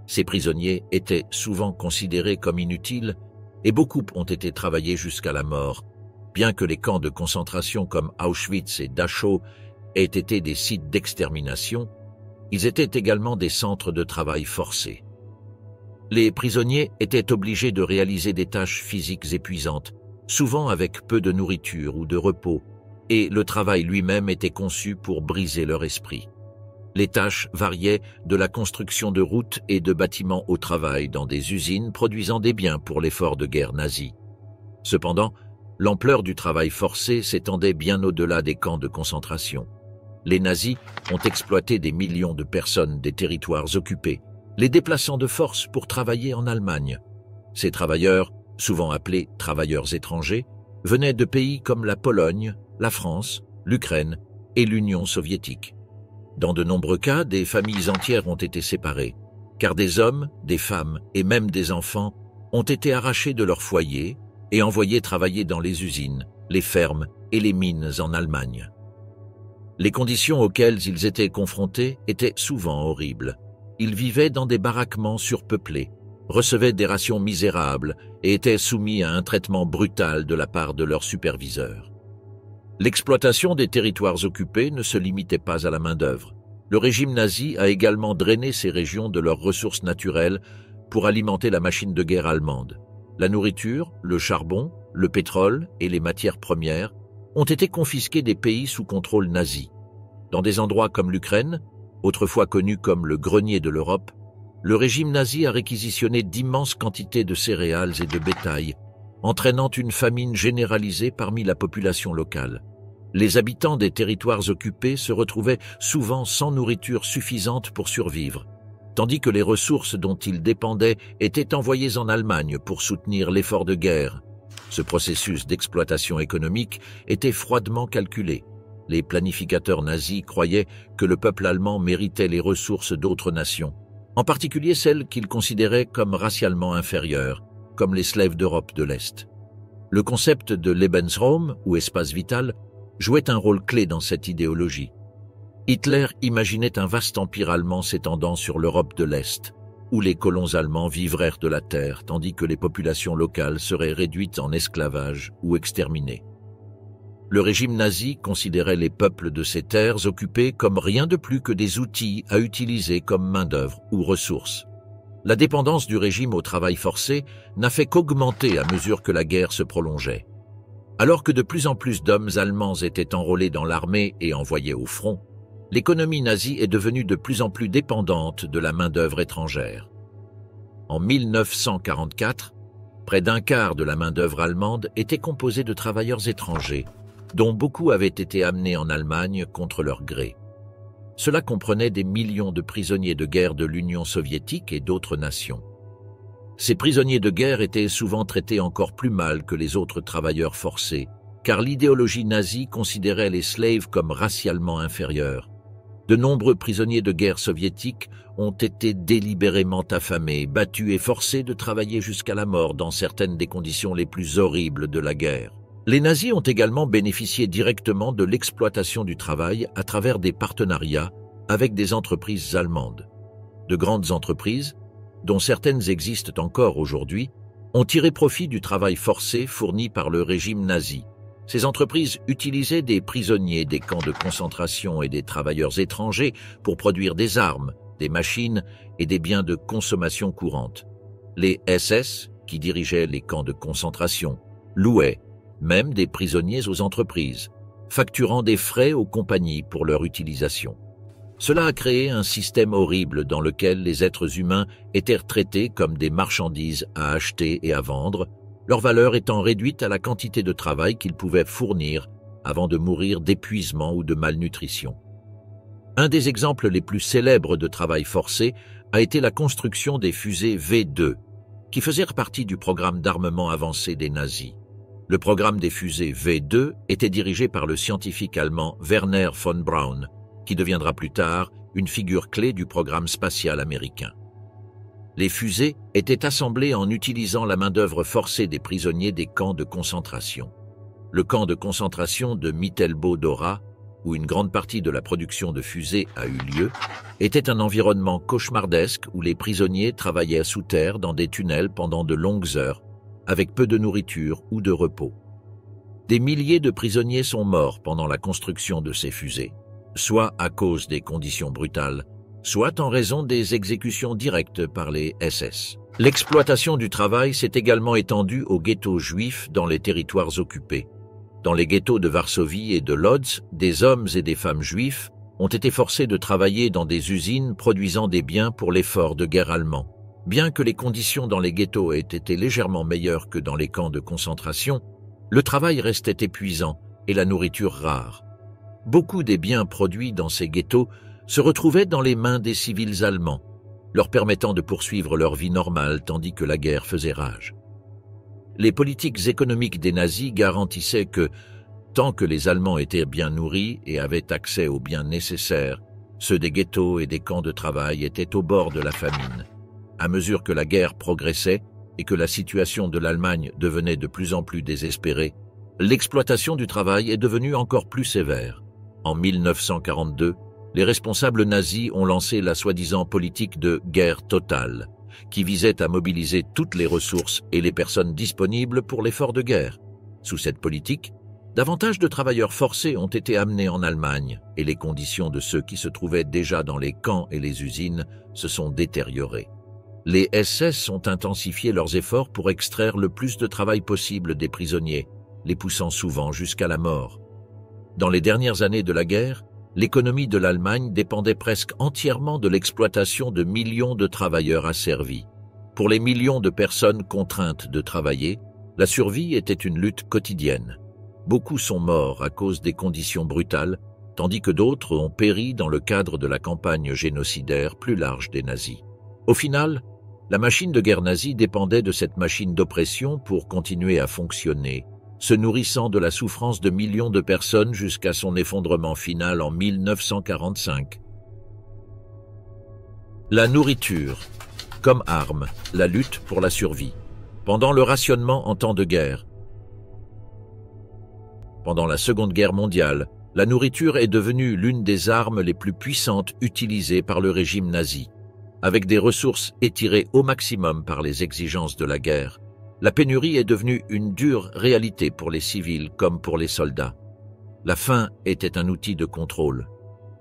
Ces prisonniers étaient souvent considérés comme inutiles et beaucoup ont été travaillés jusqu'à la mort, bien que les camps de concentration comme Auschwitz et Dachau aient été des sites d'extermination, ils étaient également des centres de travail forcés. Les prisonniers étaient obligés de réaliser des tâches physiques épuisantes, souvent avec peu de nourriture ou de repos, et le travail lui-même était conçu pour briser leur esprit. Les tâches variaient de la construction de routes et de bâtiments au travail dans des usines produisant des biens pour l'effort de guerre nazi. Cependant, l'ampleur du travail forcé s'étendait bien au-delà des camps de concentration. Les nazis ont exploité des millions de personnes des territoires occupés, les déplaçant de force pour travailler en Allemagne. Ces travailleurs, souvent appelés travailleurs étrangers, venaient de pays comme la Pologne, la France, l'Ukraine et l'Union soviétique. Dans de nombreux cas, des familles entières ont été séparées, car des hommes, des femmes et même des enfants ont été arrachés de leur foyer et envoyés travailler dans les usines, les fermes et les mines en Allemagne. Les conditions auxquelles ils étaient confrontés étaient souvent horribles. Ils vivaient dans des baraquements surpeuplés, recevaient des rations misérables et étaient soumis à un traitement brutal de la part de leurs superviseurs. L'exploitation des territoires occupés ne se limitait pas à la main-d'œuvre. Le régime nazi a également drainé ces régions de leurs ressources naturelles pour alimenter la machine de guerre allemande. La nourriture, le charbon, le pétrole et les matières premières ont été confisqués des pays sous contrôle nazi. Dans des endroits comme l'Ukraine, autrefois connu comme le grenier de l'Europe, le régime nazi a réquisitionné d'immenses quantités de céréales et de bétail, entraînant une famine généralisée parmi la population locale. Les habitants des territoires occupés se retrouvaient souvent sans nourriture suffisante pour survivre, tandis que les ressources dont ils dépendaient étaient envoyées en Allemagne pour soutenir l'effort de guerre. Ce processus d'exploitation économique était froidement calculé. Les planificateurs nazis croyaient que le peuple allemand méritait les ressources d'autres nations, en particulier celles qu'ils considéraient comme racialement inférieures, comme les Slaves d'Europe de l'Est. Le concept de Lebensraum, ou espace vital, jouait un rôle clé dans cette idéologie. Hitler imaginait un vaste empire allemand s'étendant sur l'Europe de l'Est, où les colons allemands vivraient de la terre, tandis que les populations locales seraient réduites en esclavage ou exterminées. Le régime nazi considérait les peuples de ces terres occupées comme rien de plus que des outils à utiliser comme main-d'œuvre ou ressources. La dépendance du régime au travail forcé n'a fait qu'augmenter à mesure que la guerre se prolongeait. Alors que de plus en plus d'hommes allemands étaient enrôlés dans l'armée et envoyés au front, l'économie nazie est devenue de plus en plus dépendante de la main-d'œuvre étrangère. En 1944, près d'un quart de la main-d'œuvre allemande était composée de travailleurs étrangers, dont beaucoup avaient été amenés en Allemagne contre leur gré. Cela comprenait des millions de prisonniers de guerre de l'Union soviétique et d'autres nations. Ces prisonniers de guerre étaient souvent traités encore plus mal que les autres travailleurs forcés, car l'idéologie nazie considérait les slaves comme racialement inférieurs. De nombreux prisonniers de guerre soviétiques ont été délibérément affamés, battus et forcés de travailler jusqu'à la mort dans certaines des conditions les plus horribles de la guerre. Les nazis ont également bénéficié directement de l'exploitation du travail à travers des partenariats avec des entreprises allemandes. De grandes entreprises, dont certaines existent encore aujourd'hui, ont tiré profit du travail forcé fourni par le régime nazi. Ces entreprises utilisaient des prisonniers des camps de concentration et des travailleurs étrangers pour produire des armes, des machines et des biens de consommation courante. Les SS, qui dirigeaient les camps de concentration, louaient même des prisonniers aux entreprises, facturant des frais aux compagnies pour leur utilisation. Cela a créé un système horrible dans lequel les êtres humains étaient traités comme des marchandises à acheter et à vendre, leur valeur étant réduite à la quantité de travail qu'ils pouvaient fournir avant de mourir d'épuisement ou de malnutrition. Un des exemples les plus célèbres de travail forcé a été la construction des fusées V2, qui faisaient partie du programme d'armement avancé des nazis. Le programme des fusées V2 était dirigé par le scientifique allemand Werner von Braun, qui deviendra plus tard une figure clé du programme spatial américain. Les fusées étaient assemblées en utilisant la main-d'œuvre forcée des prisonniers des camps de concentration. Le camp de concentration de Mittelbau-Dora, où une grande partie de la production de fusées a eu lieu, était un environnement cauchemardesque où les prisonniers travaillaient sous terre dans des tunnels pendant de longues heures, avec peu de nourriture ou de repos. Des milliers de prisonniers sont morts pendant la construction de ces fusées, soit à cause des conditions brutales, soit en raison des exécutions directes par les SS. L'exploitation du travail s'est également étendue aux ghettos juifs dans les territoires occupés. Dans les ghettos de Varsovie et de Lodz, des hommes et des femmes juifs ont été forcés de travailler dans des usines produisant des biens pour l'effort de guerre allemand, Bien que les conditions dans les ghettos aient été légèrement meilleures que dans les camps de concentration, le travail restait épuisant et la nourriture rare. Beaucoup des biens produits dans ces ghettos se retrouvaient dans les mains des civils allemands, leur permettant de poursuivre leur vie normale tandis que la guerre faisait rage. Les politiques économiques des nazis garantissaient que, tant que les Allemands étaient bien nourris et avaient accès aux biens nécessaires, ceux des ghettos et des camps de travail étaient au bord de la famine. À mesure que la guerre progressait et que la situation de l'Allemagne devenait de plus en plus désespérée, l'exploitation du travail est devenue encore plus sévère. En 1942, les responsables nazis ont lancé la soi-disant politique de guerre totale, qui visait à mobiliser toutes les ressources et les personnes disponibles pour l'effort de guerre. Sous cette politique, davantage de travailleurs forcés ont été amenés en Allemagne et les conditions de ceux qui se trouvaient déjà dans les camps et les usines se sont détériorées. Les SS ont intensifié leurs efforts pour extraire le plus de travail possible des prisonniers, les poussant souvent jusqu'à la mort. Dans les dernières années de la guerre, l'économie de l'Allemagne dépendait presque entièrement de l'exploitation de millions de travailleurs asservis. Pour les millions de personnes contraintes de travailler, la survie était une lutte quotidienne. Beaucoup sont morts à cause des conditions brutales, tandis que d'autres ont péri dans le cadre de la campagne génocidaire plus large des nazis. Au final, la machine de guerre nazie dépendait de cette machine d'oppression pour continuer à fonctionner, se nourrissant de la souffrance de millions de personnes jusqu'à son effondrement final en 1945. La nourriture, comme arme, la lutte pour la survie. Pendant le rationnement en temps de guerre. Pendant la Seconde Guerre mondiale, la nourriture est devenue l'une des armes les plus puissantes utilisées par le régime nazi. Avec des ressources étirées au maximum par les exigences de la guerre, la pénurie est devenue une dure réalité pour les civils comme pour les soldats. La faim était un outil de contrôle.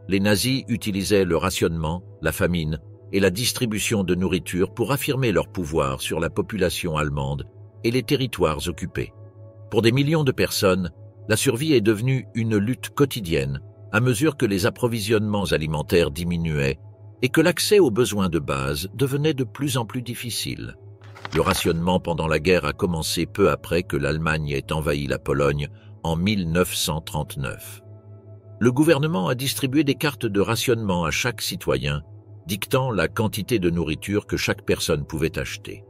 Les nazis utilisaient le rationnement, la famine et la distribution de nourriture pour affirmer leur pouvoir sur la population allemande et les territoires occupés. Pour des millions de personnes, la survie est devenue une lutte quotidienne à mesure que les approvisionnements alimentaires diminuaient et que l'accès aux besoins de base devenait de plus en plus difficile. Le rationnement pendant la guerre a commencé peu après que l'Allemagne ait envahi la Pologne en 1939. Le gouvernement a distribué des cartes de rationnement à chaque citoyen, dictant la quantité de nourriture que chaque personne pouvait acheter.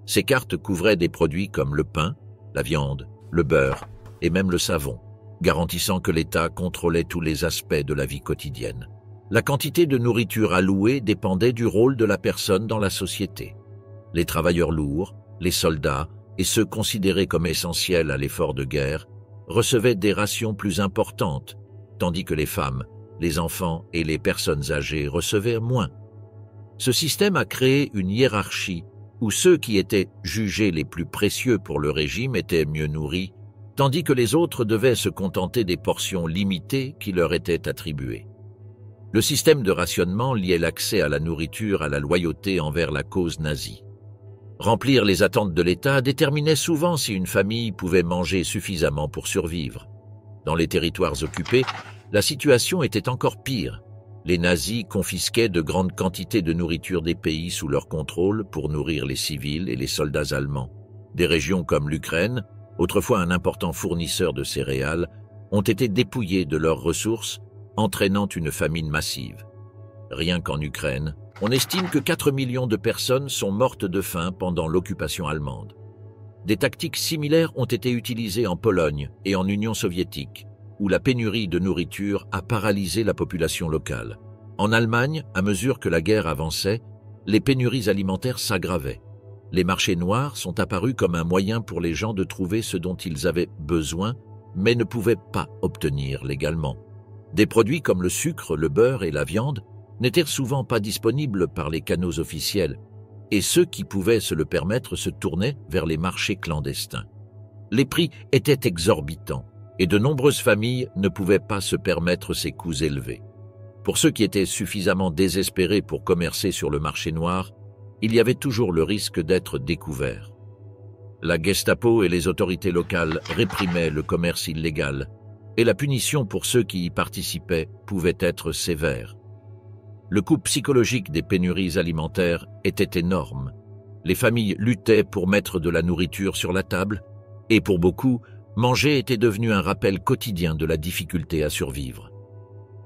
Ces cartes couvraient des produits comme le pain, la viande, le beurre et même le savon, garantissant que l'État contrôlait tous les aspects de la vie quotidienne. La quantité de nourriture allouée dépendait du rôle de la personne dans la société. Les travailleurs lourds, les soldats et ceux considérés comme essentiels à l'effort de guerre recevaient des rations plus importantes, tandis que les femmes, les enfants et les personnes âgées recevaient moins. Ce système a créé une hiérarchie où ceux qui étaient jugés les plus précieux pour le régime étaient mieux nourris, tandis que les autres devaient se contenter des portions limitées qui leur étaient attribuées. Le système de rationnement liait l'accès à la nourriture à la loyauté envers la cause nazie. Remplir les attentes de l'État déterminait souvent si une famille pouvait manger suffisamment pour survivre. Dans les territoires occupés, la situation était encore pire. Les nazis confisquaient de grandes quantités de nourriture des pays sous leur contrôle pour nourrir les civils et les soldats allemands. Des régions comme l'Ukraine, autrefois un important fournisseur de céréales, ont été dépouillées de leurs ressources, entraînant une famine massive. Rien qu'en Ukraine, on estime que 4 millions de personnes sont mortes de faim pendant l'occupation allemande. Des tactiques similaires ont été utilisées en Pologne et en Union soviétique, où la pénurie de nourriture a paralysé la population locale. En Allemagne, à mesure que la guerre avançait, les pénuries alimentaires s'aggravaient. Les marchés noirs sont apparus comme un moyen pour les gens de trouver ce dont ils avaient besoin, mais ne pouvaient pas obtenir légalement. Des produits comme le sucre, le beurre et la viande n'étaient souvent pas disponibles par les canaux officiels, et ceux qui pouvaient se le permettre se tournaient vers les marchés clandestins. Les prix étaient exorbitants, et de nombreuses familles ne pouvaient pas se permettre ces coûts élevés. Pour ceux qui étaient suffisamment désespérés pour commercer sur le marché noir, il y avait toujours le risque d'être découverts. La Gestapo et les autorités locales réprimaient le commerce illégal, et la punition pour ceux qui y participaient pouvait être sévère. Le coût psychologique des pénuries alimentaires était énorme. Les familles luttaient pour mettre de la nourriture sur la table, et pour beaucoup, manger était devenu un rappel quotidien de la difficulté à survivre.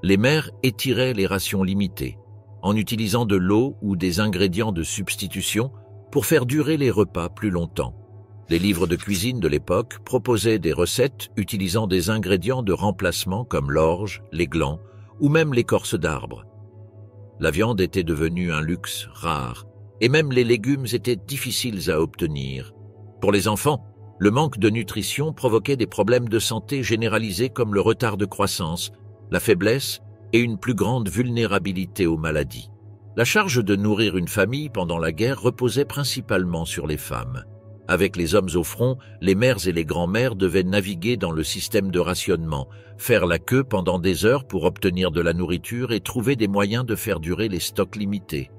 Les mères étiraient les rations limitées, en utilisant de l'eau ou des ingrédients de substitution pour faire durer les repas plus longtemps. Les livres de cuisine de l'époque proposaient des recettes utilisant des ingrédients de remplacement comme l'orge, les glands ou même l'écorce d'arbre. La viande était devenue un luxe rare, et même les légumes étaient difficiles à obtenir. Pour les enfants, le manque de nutrition provoquait des problèmes de santé généralisés comme le retard de croissance, la faiblesse et une plus grande vulnérabilité aux maladies. La charge de nourrir une famille pendant la guerre reposait principalement sur les femmes. Avec les hommes au front, les mères et les grands-mères devaient naviguer dans le système de rationnement, faire la queue pendant des heures pour obtenir de la nourriture et trouver des moyens de faire durer les stocks limités.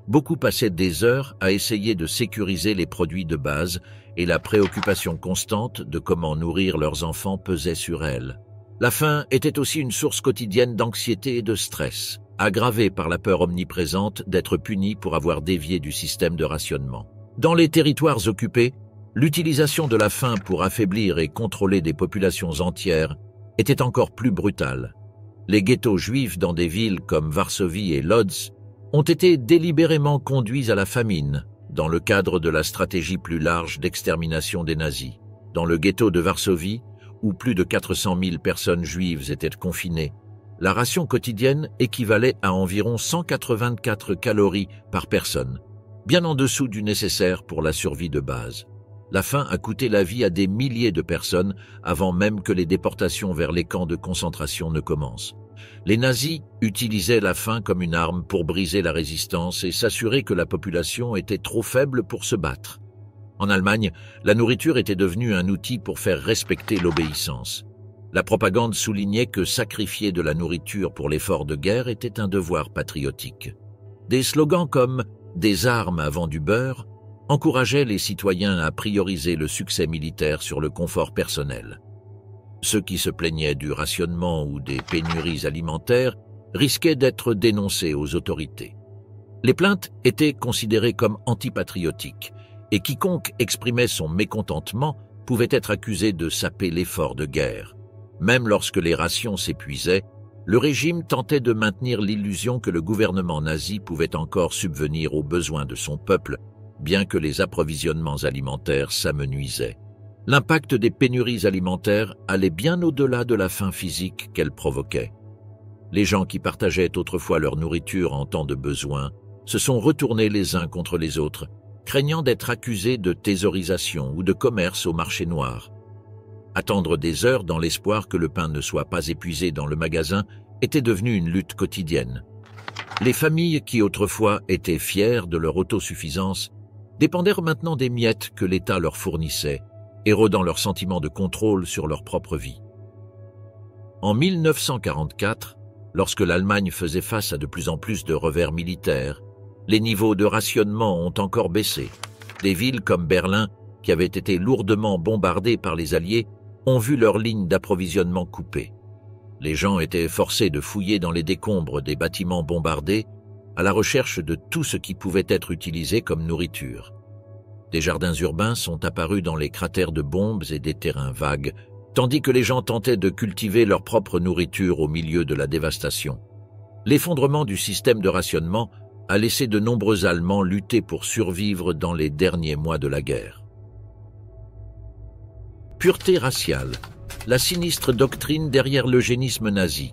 Beaucoup passaient des heures à essayer de sécuriser les produits de base et la préoccupation constante de comment nourrir leurs enfants pesait sur elles. La faim était aussi une source quotidienne d'anxiété et de stress, aggravée par la peur omniprésente d'être punis pour avoir dévié du système de rationnement. Dans les territoires occupés, l'utilisation de la faim pour affaiblir et contrôler des populations entières était encore plus brutale. Les ghettos juifs dans des villes comme Varsovie et Lodz ont été délibérément conduits à la famine dans le cadre de la stratégie plus large d'extermination des nazis. Dans le ghetto de Varsovie, où plus de 400 000 personnes juives étaient confinées, la ration quotidienne équivalait à environ 184 calories par personne, bien en dessous du nécessaire pour la survie de base. La faim a coûté la vie à des milliers de personnes avant même que les déportations vers les camps de concentration ne commencent. Les nazis utilisaient la faim comme une arme pour briser la résistance et s'assurer que la population était trop faible pour se battre. En Allemagne, la nourriture était devenue un outil pour faire respecter l'obéissance. La propagande soulignait que sacrifier de la nourriture pour l'effort de guerre était un devoir patriotique. Des slogans comme « des armes avant du beurre » encourageaient les citoyens à prioriser le succès militaire sur le confort personnel. Ceux qui se plaignaient du rationnement ou des pénuries alimentaires risquaient d'être dénoncés aux autorités. Les plaintes étaient considérées comme antipatriotiques, et quiconque exprimait son mécontentement pouvait être accusé de saper l'effort de guerre. Même lorsque les rations s'épuisaient, le régime tentait de maintenir l'illusion que le gouvernement nazi pouvait encore subvenir aux besoins de son peuple, bien que les approvisionnements alimentaires s'amenuisaient. L'impact des pénuries alimentaires allait bien au-delà de la faim physique qu'elles provoquaient. Les gens qui partageaient autrefois leur nourriture en temps de besoin se sont retournés les uns contre les autres, craignant d'être accusés de thésaurisation ou de commerce au marché noir. Attendre des heures dans l'espoir que le pain ne soit pas épuisé dans le magasin était devenu une lutte quotidienne. Les familles qui autrefois étaient fières de leur autosuffisance dépendèrent maintenant des miettes que l'État leur fournissait, érodant leur sentiment de contrôle sur leur propre vie. En 1944, lorsque l'Allemagne faisait face à de plus en plus de revers militaires, les niveaux de rationnement ont encore baissé. Des villes comme Berlin, qui avaient été lourdement bombardées par les Alliés, ont vu leurs lignes d'approvisionnement coupées. Les gens étaient forcés de fouiller dans les décombres des bâtiments bombardés à la recherche de tout ce qui pouvait être utilisé comme nourriture. Des jardins urbains sont apparus dans les cratères de bombes et des terrains vagues, tandis que les gens tentaient de cultiver leur propre nourriture au milieu de la dévastation. L'effondrement du système de rationnement a laissé de nombreux Allemands lutter pour survivre dans les derniers mois de la guerre. Pureté raciale, la sinistre doctrine derrière l'eugénisme nazi.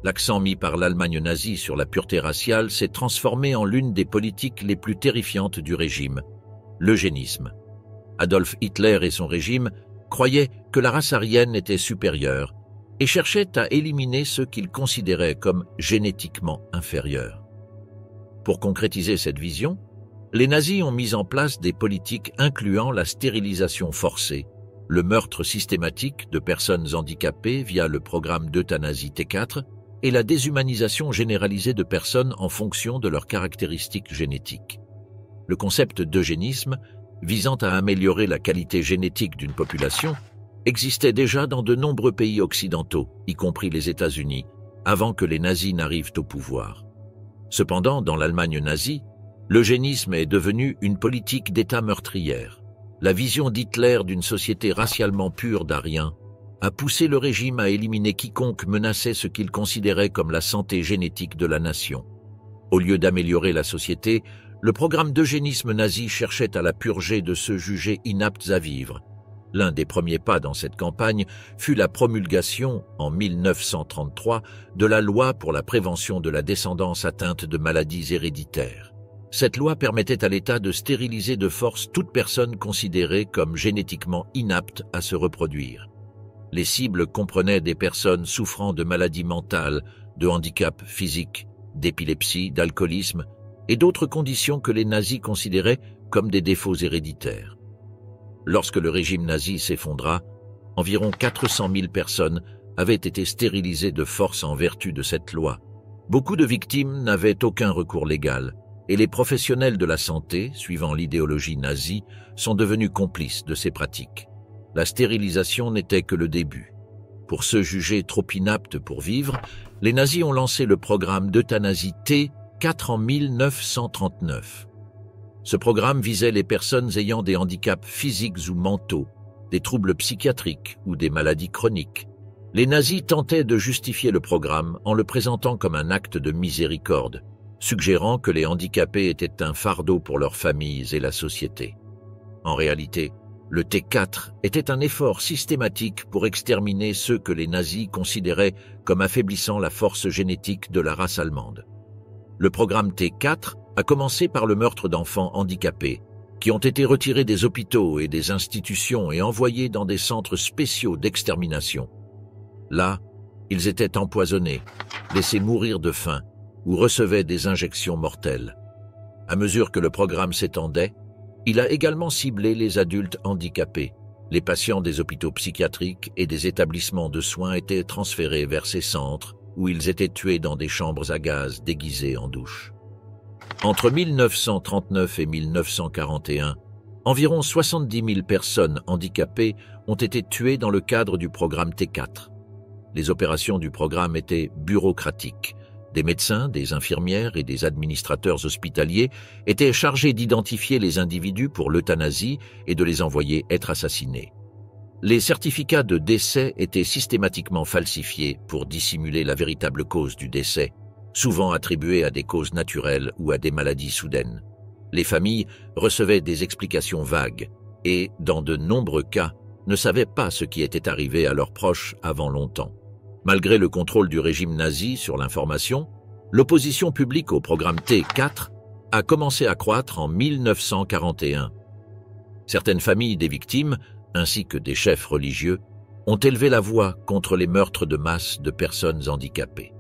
L'accent mis par l'Allemagne nazie sur la pureté raciale s'est transformé en l'une des politiques les plus terrifiantes du régime, l'eugénisme. Adolf Hitler et son régime croyaient que la race aryenne était supérieure et cherchaient à éliminer ceux qu'ils considéraient comme génétiquement inférieurs. Pour concrétiser cette vision, les nazis ont mis en place des politiques incluant la stérilisation forcée, le meurtre systématique de personnes handicapées via le programme d'euthanasie T4 et la déshumanisation généralisée de personnes en fonction de leurs caractéristiques génétiques. Le concept d'eugénisme, visant à améliorer la qualité génétique d'une population, existait déjà dans de nombreux pays occidentaux, y compris les États-Unis, avant que les nazis n'arrivent au pouvoir. Cependant, dans l'Allemagne nazie, l'eugénisme est devenu une politique d'État meurtrière. La vision d'Hitler d'une société racialement pure d'Aryens a poussé le régime à éliminer quiconque menaçait ce qu'il considérait comme la santé génétique de la nation. Au lieu d'améliorer la société, le programme d'eugénisme nazi cherchait à la purger de ceux jugés inaptes à vivre. L'un des premiers pas dans cette campagne fut la promulgation, en 1933, de la loi pour la prévention de la descendance atteinte de maladies héréditaires. Cette loi permettait à l'État de stériliser de force toute personne considérée comme génétiquement inapte à se reproduire. Les cibles comprenaient des personnes souffrant de maladies mentales, de handicaps physiques, d'épilepsie, d'alcoolisme et d'autres conditions que les nazis considéraient comme des défauts héréditaires. Lorsque le régime nazi s'effondra, environ 400 000 personnes avaient été stérilisées de force en vertu de cette loi. Beaucoup de victimes n'avaient aucun recours légal, et les professionnels de la santé, suivant l'idéologie nazie, sont devenus complices de ces pratiques. La stérilisation n'était que le début. Pour ceux jugés trop inaptes pour vivre, les nazis ont lancé le programme d'euthanasie T4 en 1939. Ce programme visait les personnes ayant des handicaps physiques ou mentaux, des troubles psychiatriques ou des maladies chroniques. Les nazis tentaient de justifier le programme en le présentant comme un acte de miséricorde, suggérant que les handicapés étaient un fardeau pour leurs familles et la société. En réalité, le T4 était un effort systématique pour exterminer ceux que les nazis considéraient comme affaiblissant la force génétique de la race allemande. Le programme T4 a commencé par le meurtre d'enfants handicapés, qui ont été retirés des hôpitaux et des institutions et envoyés dans des centres spéciaux d'extermination. Là, ils étaient empoisonnés, laissés mourir de faim ou recevaient des injections mortelles. À mesure que le programme s'étendait, il a également ciblé les adultes handicapés. Les patients des hôpitaux psychiatriques et des établissements de soins étaient transférés vers ces centres où ils étaient tués dans des chambres à gaz déguisées en douche. Entre 1939 et 1941, environ 70 000 personnes handicapées ont été tuées dans le cadre du programme T4. Les opérations du programme étaient bureaucratiques. Des médecins, des infirmières et des administrateurs hospitaliers étaient chargés d'identifier les individus pour l'euthanasie et de les envoyer être assassinés. Les certificats de décès étaient systématiquement falsifiés pour dissimuler la véritable cause du décès, souvent attribués à des causes naturelles ou à des maladies soudaines. Les familles recevaient des explications vagues et, dans de nombreux cas, ne savaient pas ce qui était arrivé à leurs proches avant longtemps. Malgré le contrôle du régime nazi sur l'information, l'opposition publique au programme T4 a commencé à croître en 1941. Certaines familles des victimes, ainsi que des chefs religieux, ont élevé la voix contre les meurtres de masse de personnes handicapées.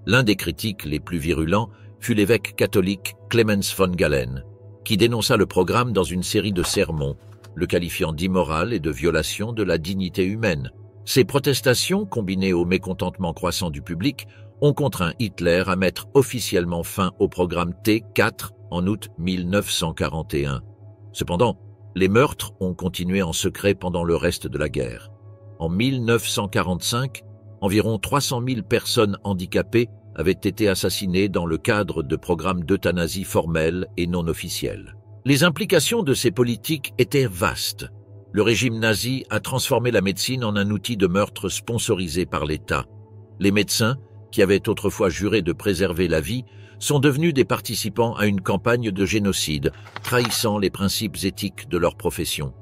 L'un des critiques les plus virulents fut l'évêque catholique Clemens von Galen, qui dénonça le programme dans une série de sermons, le qualifiant d'immoral et de violation de la dignité humaine. Ces protestations, combinées au mécontentement croissant du public, ont contraint Hitler à mettre officiellement fin au programme T4 en août 1941. Cependant, les meurtres ont continué en secret pendant le reste de la guerre. En 1945, environ 300 000 personnes handicapées avaient été assassinées dans le cadre de programmes d'euthanasie formels et non officiels. Les implications de ces politiques étaient vastes. Le régime nazi a transformé la médecine en un outil de meurtre sponsorisé par l'État. Les médecins, qui avaient autrefois juré de préserver la vie, sont devenus des participants à une campagne de génocide, trahissant les principes éthiques de leur profession.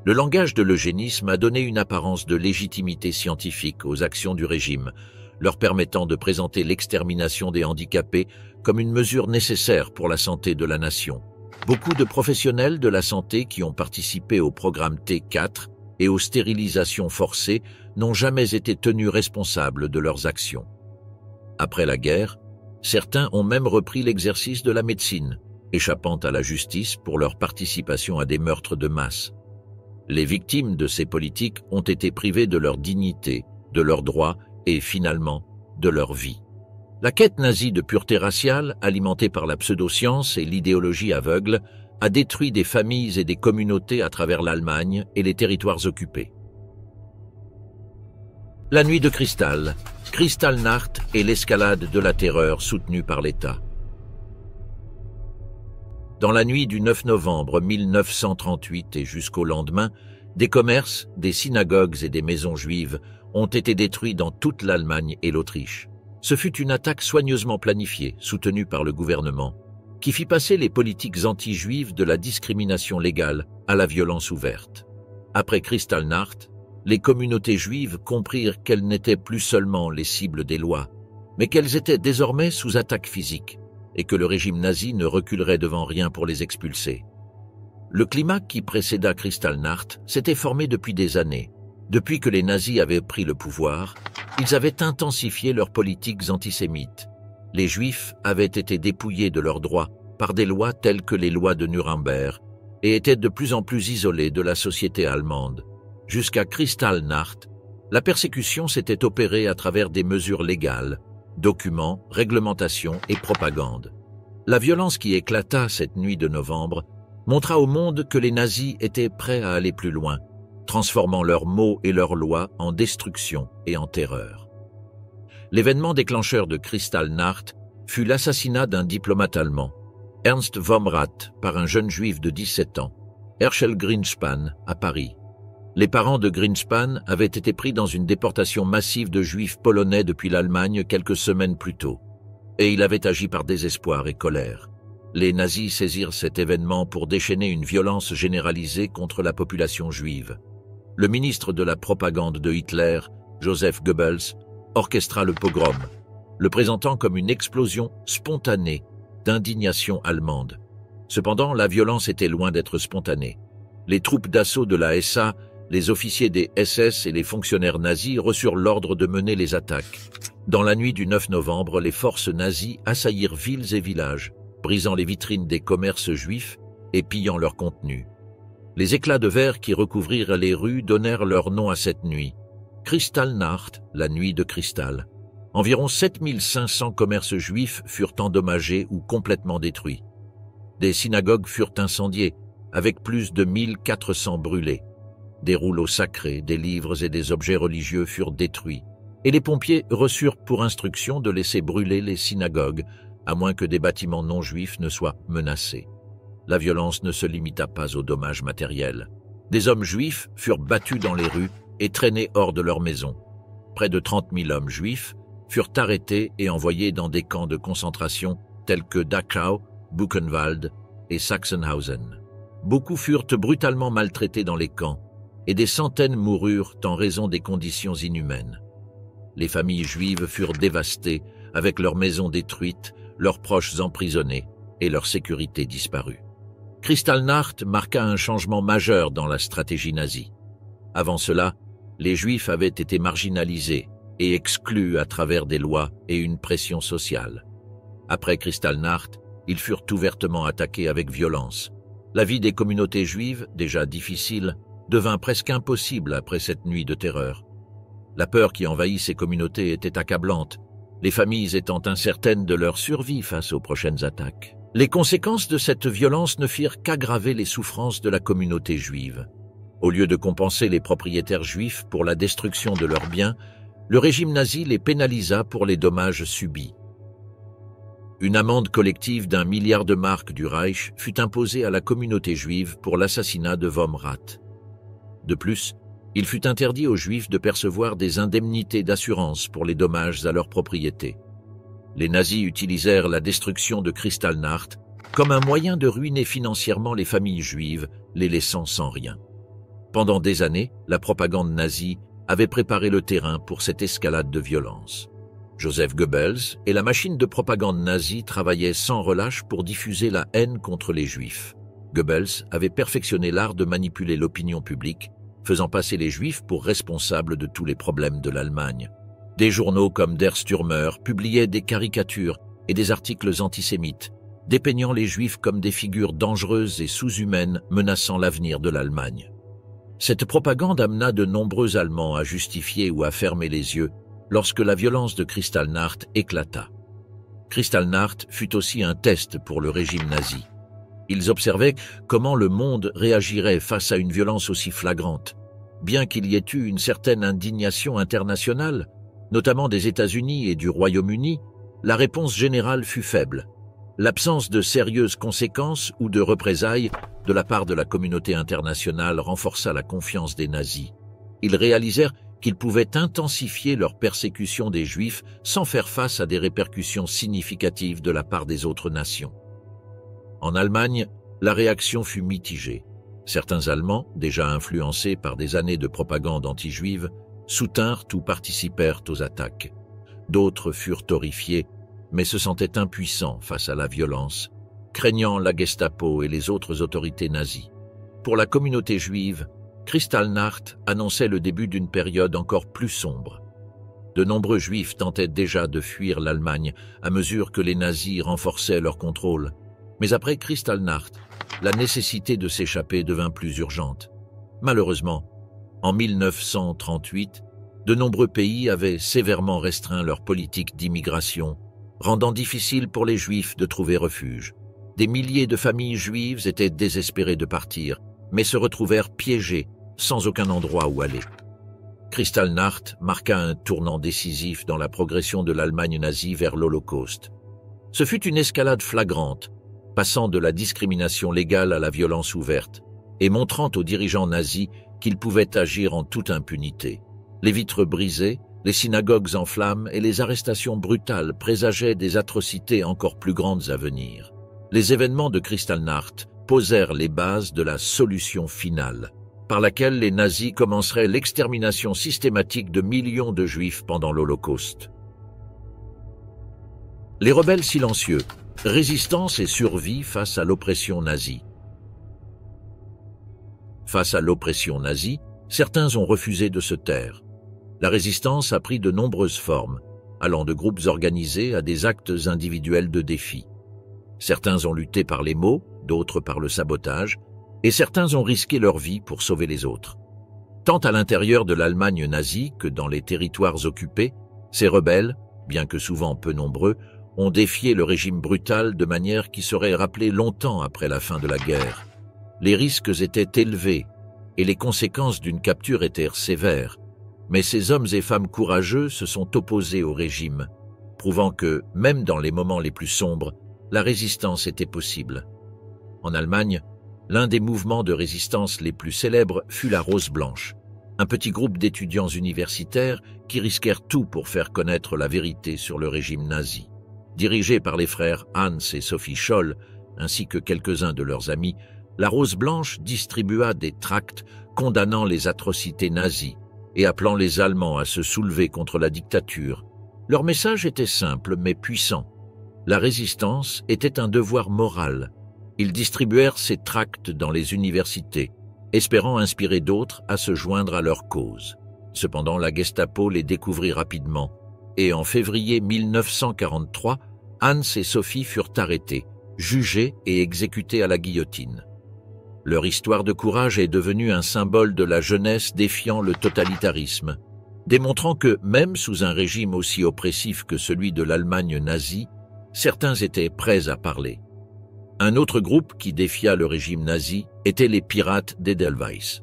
Le langage de l'eugénisme a donné une apparence de légitimité scientifique aux actions du régime, leur permettant de présenter l'extermination des handicapés comme une mesure nécessaire pour la santé de la nation. Beaucoup de professionnels de la santé qui ont participé au programme T4 et aux stérilisations forcées n'ont jamais été tenus responsables de leurs actions. Après la guerre, certains ont même repris l'exercice de la médecine, échappant à la justice pour leur participation à des meurtres de masse. Les victimes de ces politiques ont été privées de leur dignité, de leurs droits et, finalement, de leur vie. La quête nazie de pureté raciale, alimentée par la pseudoscience et l'idéologie aveugle, a détruit des familles et des communautés à travers l'Allemagne et les territoires occupés. La nuit de cristal, Kristallnacht et l'escalade de la terreur soutenue par l'État. Dans la nuit du 9 novembre 1938 et jusqu'au lendemain, des commerces, des synagogues et des maisons juives ont été détruits dans toute l'Allemagne et l'Autriche. Ce fut une attaque soigneusement planifiée, soutenue par le gouvernement, qui fit passer les politiques anti-juives de la discrimination légale à la violence ouverte. Après Kristallnacht, les communautés juives comprirent qu'elles n'étaient plus seulement les cibles des lois, mais qu'elles étaient désormais sous attaque physique et que le régime nazi ne reculerait devant rien pour les expulser. Le climat qui précéda Kristallnacht s'était formé depuis des années. Depuis que les nazis avaient pris le pouvoir, ils avaient intensifié leurs politiques antisémites. Les Juifs avaient été dépouillés de leurs droits par des lois telles que les lois de Nuremberg et étaient de plus en plus isolés de la société allemande. Jusqu'à Kristallnacht, la persécution s'était opérée à travers des mesures légales, documents, réglementations et propagande. La violence qui éclata cette nuit de novembre montra au monde que les nazis étaient prêts à aller plus loin, transformant leurs mots et leurs lois en destruction et en terreur. L'événement déclencheur de Kristallnacht fut l'assassinat d'un diplomate allemand, Ernst Womrath, par un jeune juif de 17 ans, Herschel Greenspan, à Paris. Les parents de Greenspan avaient été pris dans une déportation massive de juifs polonais depuis l'Allemagne quelques semaines plus tôt, et il avait agi par désespoir et colère. Les nazis saisirent cet événement pour déchaîner une violence généralisée contre la population juive. Le ministre de la propagande de Hitler, Joseph Goebbels, orchestra le pogrom, le présentant comme une explosion spontanée d'indignation allemande. Cependant, la violence était loin d'être spontanée. Les troupes d'assaut de la SA, les officiers des SS et les fonctionnaires nazis reçurent l'ordre de mener les attaques. Dans la nuit du 9 novembre, les forces nazies assaillirent villes et villages, brisant les vitrines des commerces juifs et pillant leur contenu. Les éclats de verre qui recouvrirent les rues donnèrent leur nom à cette nuit. Kristallnacht, la nuit de cristal. Environ 7500 commerces juifs furent endommagés ou complètement détruits. Des synagogues furent incendiées, avec plus de 1400 brûlés. Des rouleaux sacrés, des livres et des objets religieux furent détruits, et les pompiers reçurent pour instruction de laisser brûler les synagogues, à moins que des bâtiments non juifs ne soient menacés. La violence ne se limita pas aux dommages matériels. Des hommes juifs furent battus dans les rues et traînés hors de leurs maisons. Près de 30 000 hommes juifs furent arrêtés et envoyés dans des camps de concentration tels que Dachau, Buchenwald et Sachsenhausen. Beaucoup furent brutalement maltraités dans les camps, et des centaines moururent en raison des conditions inhumaines. Les familles juives furent dévastées, avec leurs maisons détruites, leurs proches emprisonnés et leur sécurité disparue. Kristallnacht marqua un changement majeur dans la stratégie nazie. Avant cela, les Juifs avaient été marginalisés et exclus à travers des lois et une pression sociale. Après Kristallnacht, ils furent ouvertement attaqués avec violence. La vie des communautés juives, déjà difficile, devint presque impossible après cette nuit de terreur. La peur qui envahit ces communautés était accablante, les familles étant incertaines de leur survie face aux prochaines attaques. Les conséquences de cette violence ne firent qu'aggraver les souffrances de la communauté juive. Au lieu de compenser les propriétaires juifs pour la destruction de leurs biens, le régime nazi les pénalisa pour les dommages subis. Une amende collective d'1 milliard de marks du Reich fut imposée à la communauté juive pour l'assassinat de Womrath. De plus, il fut interdit aux Juifs de percevoir des indemnités d'assurance pour les dommages à leurs propriétés. Les nazis utilisèrent la destruction de Kristallnacht comme un moyen de ruiner financièrement les familles juives, les laissant sans rien. Pendant des années, la propagande nazie avait préparé le terrain pour cette escalade de violence. Joseph Goebbels et la machine de propagande nazie travaillaient sans relâche pour diffuser la haine contre les Juifs. Goebbels avait perfectionné l'art de manipuler l'opinion publique, faisant passer les Juifs pour responsables de tous les problèmes de l'Allemagne. Des journaux comme Der Stürmer publiaient des caricatures et des articles antisémites, dépeignant les Juifs comme des figures dangereuses et sous-humaines menaçant l'avenir de l'Allemagne. Cette propagande amena de nombreux Allemands à justifier ou à fermer les yeux lorsque la violence de Kristallnacht éclata. Kristallnacht fut aussi un test pour le régime nazi. Ils observaient comment le monde réagirait face à une violence aussi flagrante. bien qu'il y ait eu une certaine indignation internationale, notamment des États-Unis et du Royaume-Uni, la réponse générale fut faible. L'absence de sérieuses conséquences ou de représailles de la part de la communauté internationale renforça la confiance des nazis. Ils réalisèrent qu'ils pouvaient intensifier leur persécution des Juifs sans faire face à des répercussions significatives de la part des autres nations. En Allemagne, la réaction fut mitigée. Certains Allemands, déjà influencés par des années de propagande anti-juive, soutinrent ou participèrent aux attaques. D'autres furent horrifiés, mais se sentaient impuissants face à la violence, craignant la Gestapo et les autres autorités nazies. Pour la communauté juive, Kristallnacht annonçait le début d'une période encore plus sombre. De nombreux Juifs tentaient déjà de fuir l'Allemagne à mesure que les nazis renforçaient leur contrôle. Mais après Kristallnacht, la nécessité de s'échapper devint plus urgente. Malheureusement, en 1938, de nombreux pays avaient sévèrement restreint leur politique d'immigration, rendant difficile pour les Juifs de trouver refuge. Des milliers de familles juives étaient désespérées de partir, mais se retrouvèrent piégées, sans aucun endroit où aller. Kristallnacht marqua un tournant décisif dans la progression de l'Allemagne nazie vers l'Holocauste. Ce fut une escalade flagrante, passant de la discrimination légale à la violence ouverte, et montrant aux dirigeants nazis qu'ils pouvaient agir en toute impunité. Les vitres brisées, les synagogues en flammes et les arrestations brutales présageaient des atrocités encore plus grandes à venir. Les événements de Kristallnacht posèrent les bases de la solution finale, par laquelle les nazis commenceraient l'extermination systématique de millions de Juifs pendant l'Holocauste. Les rebelles silencieux, résistance et survie face à l'oppression nazie. Face à l'oppression nazie, certains ont refusé de se taire. La résistance a pris de nombreuses formes, allant de groupes organisés à des actes individuels de défi. Certains ont lutté par les mots, d'autres par le sabotage, et certains ont risqué leur vie pour sauver les autres. Tant à l'intérieur de l'Allemagne nazie que dans les territoires occupés, ces rebelles, bien que souvent peu nombreux, ont défié le régime brutal de manière qui serait rappelée longtemps après la fin de la guerre. Les risques étaient élevés et les conséquences d'une capture étaient sévères, mais ces hommes et femmes courageux se sont opposés au régime, prouvant que, même dans les moments les plus sombres, la résistance était possible. En Allemagne, l'un des mouvements de résistance les plus célèbres fut la Rose Blanche, un petit groupe d'étudiants universitaires qui risquèrent tout pour faire connaître la vérité sur le régime nazi. Dirigée par les frères Hans et Sophie Scholl, ainsi que quelques-uns de leurs amis, la Rose Blanche distribua des tracts condamnant les atrocités nazies et appelant les Allemands à se soulever contre la dictature. Leur message était simple mais puissant. La résistance était un devoir moral. Ils distribuèrent ces tracts dans les universités, espérant inspirer d'autres à se joindre à leur cause. Cependant, la Gestapo les découvrit rapidement, et en février 1943, Hans et Sophie furent arrêtés, jugés et exécutés à la guillotine. Leur histoire de courage est devenue un symbole de la jeunesse défiant le totalitarisme, démontrant que, même sous un régime aussi oppressif que celui de l'Allemagne nazie, certains étaient prêts à parler. Un autre groupe qui défia le régime nazi étaient les pirates d'Edelweiss.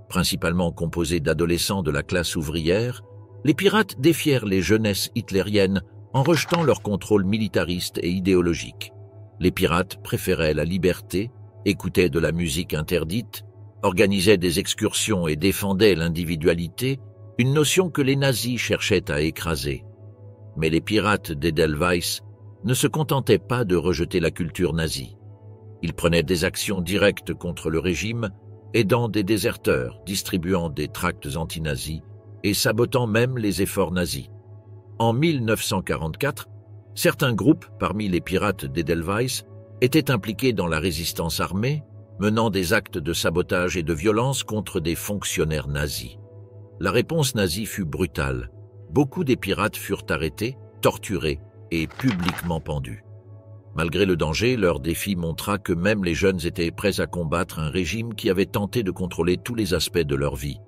Principalement composés d'adolescents de la classe ouvrière, les pirates défièrent les jeunesses hitlériennes en rejetant leur contrôle militariste et idéologique. Les pirates préféraient la liberté, écoutaient de la musique interdite, organisaient des excursions et défendaient l'individualité, une notion que les nazis cherchaient à écraser. Mais les pirates d'Edelweiss ne se contentaient pas de rejeter la culture nazie. Ils prenaient des actions directes contre le régime, aidant des déserteurs, distribuant des tracts anti-nazis et sabotant même les efforts nazis. En 1944, certains groupes parmi les pirates d'Edelweiss étaient impliqués dans la résistance armée, menant des actes de sabotage et de violence contre des fonctionnaires nazis. La réponse nazie fut brutale. Beaucoup des pirates furent arrêtés, torturés et publiquement pendus. Malgré le danger, leur défi montra que même les jeunes étaient prêts à combattre un régime qui avait tenté de contrôler tous les aspects de leur vie.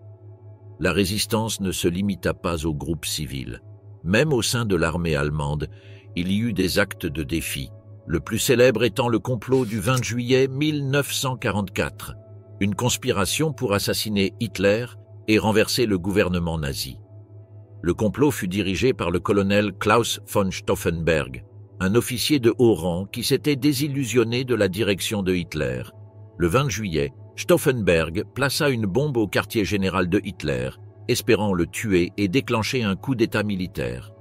La résistance ne se limita pas aux groupes civils. Même au sein de l'armée allemande, il y eut des actes de défi, le plus célèbre étant le complot du 20 juillet 1944, une conspiration pour assassiner Hitler et renverser le gouvernement nazi. Le complot fut dirigé par le colonel Klaus von Stauffenberg, un officier de haut rang qui s'était désillusionné de la direction de Hitler. Le 20 juillet, Stauffenberg plaça une bombe au quartier général de Hitler, espérant le tuer et déclencher un coup d'État militaire.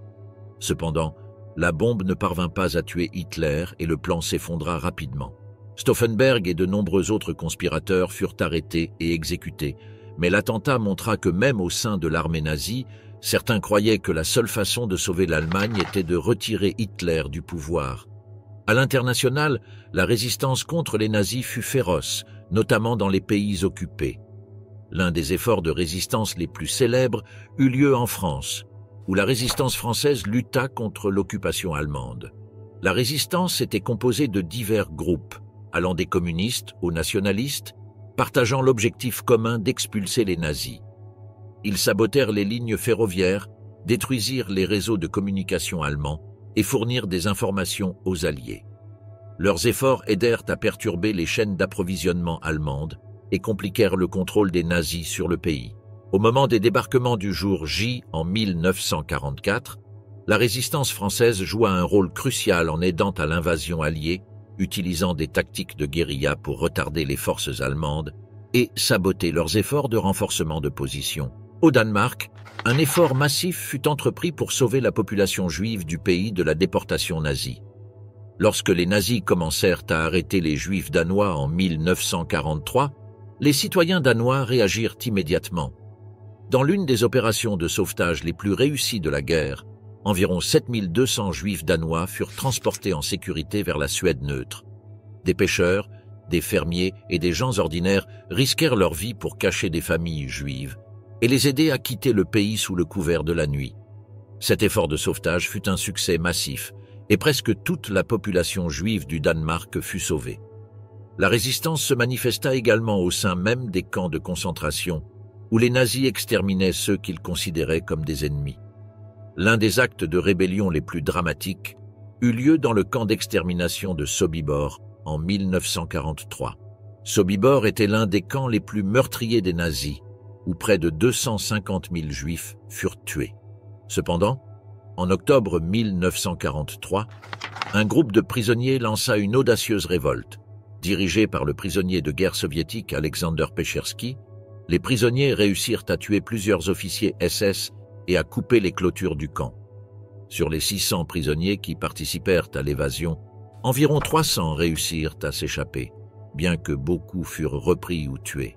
Cependant, la bombe ne parvint pas à tuer Hitler et le plan s'effondra rapidement. Stauffenberg et de nombreux autres conspirateurs furent arrêtés et exécutés, mais l'attentat montra que même au sein de l'armée nazie, certains croyaient que la seule façon de sauver l'Allemagne était de retirer Hitler du pouvoir. À l'international, la résistance contre les nazis fut féroce, notamment dans les pays occupés. L'un des efforts de résistance les plus célèbres eut lieu en France, où la résistance française lutta contre l'occupation allemande. La résistance était composée de divers groupes, allant des communistes aux nationalistes, partageant l'objectif commun d'expulser les nazis. Ils sabotèrent les lignes ferroviaires, détruisirent les réseaux de communication allemands et fournirent des informations aux Alliés. Leurs efforts aidèrent à perturber les chaînes d'approvisionnement allemandes et compliquèrent le contrôle des nazis sur le pays. Au moment des débarquements du jour J en 1944, la résistance française joua un rôle crucial en aidant à l'invasion alliée, utilisant des tactiques de guérilla pour retarder les forces allemandes et saboter leurs efforts de renforcement de position. Au Danemark, un effort massif fut entrepris pour sauver la population juive du pays de la déportation nazie. Lorsque les nazis commencèrent à arrêter les juifs danois en 1943, les citoyens danois réagirent immédiatement. Dans l'une des opérations de sauvetage les plus réussies de la guerre, environ 7200 juifs danois furent transportés en sécurité vers la Suède neutre. Des pêcheurs, des fermiers et des gens ordinaires risquèrent leur vie pour cacher des familles juives et les aider à quitter le pays sous le couvert de la nuit. Cet effort de sauvetage fut un succès massif et presque toute la population juive du Danemark fut sauvée. La résistance se manifesta également au sein même des camps de concentration où les nazis exterminaient ceux qu'ils considéraient comme des ennemis. L'un des actes de rébellion les plus dramatiques eut lieu dans le camp d'extermination de Sobibor en 1943. Sobibor était l'un des camps les plus meurtriers des nazis, où près de 250 000 juifs furent tués. Cependant, en octobre 1943, un groupe de prisonniers lança une audacieuse révolte. Dirigé par le prisonnier de guerre soviétique Alexander Pechersky, les prisonniers réussirent à tuer plusieurs officiers SS et à couper les clôtures du camp. Sur les 600 prisonniers qui participèrent à l'évasion, environ 300 réussirent à s'échapper, bien que beaucoup furent repris ou tués.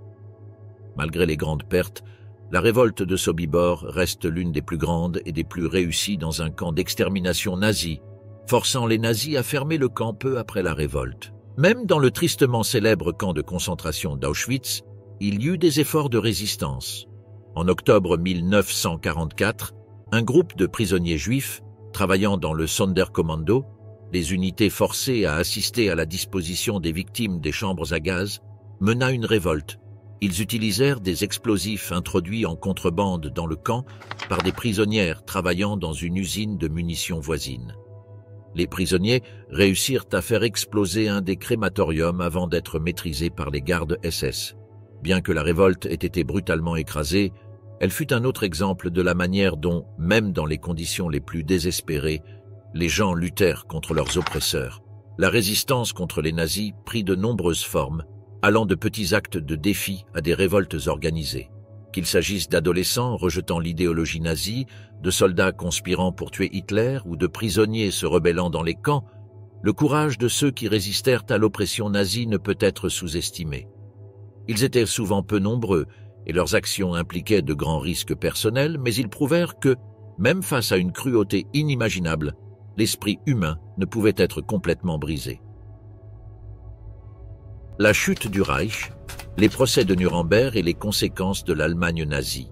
Malgré les grandes pertes, la révolte de Sobibor reste l'une des plus grandes et des plus réussies dans un camp d'extermination nazi, forçant les nazis à fermer le camp peu après la révolte. Même dans le tristement célèbre camp de concentration d'Auschwitz, il y eut des efforts de résistance. En octobre 1944, un groupe de prisonniers juifs, travaillant dans le Sonderkommando, les unités forcées à assister à la disposition des victimes des chambres à gaz, mena une révolte. Ils utilisèrent des explosifs introduits en contrebande dans le camp par des prisonnières travaillant dans une usine de munitions voisine. Les prisonniers réussirent à faire exploser un des crématoriums avant d'être maîtrisés par les gardes SS. Bien que la révolte ait été brutalement écrasée, elle fut un autre exemple de la manière dont, même dans les conditions les plus désespérées, les gens luttèrent contre leurs oppresseurs. La résistance contre les nazis prit de nombreuses formes, allant de petits actes de défi à des révoltes organisées. Qu'il s'agisse d'adolescents rejetant l'idéologie nazie, de soldats conspirant pour tuer Hitler ou de prisonniers se rebellant dans les camps, le courage de ceux qui résistèrent à l'oppression nazie ne peut être sous-estimé. Ils étaient souvent peu nombreux et leurs actions impliquaient de grands risques personnels, mais ils prouvèrent que, même face à une cruauté inimaginable, l'esprit humain ne pouvait être complètement brisé. La chute du Reich, les procès de Nuremberg et les conséquences de l'Allemagne nazie.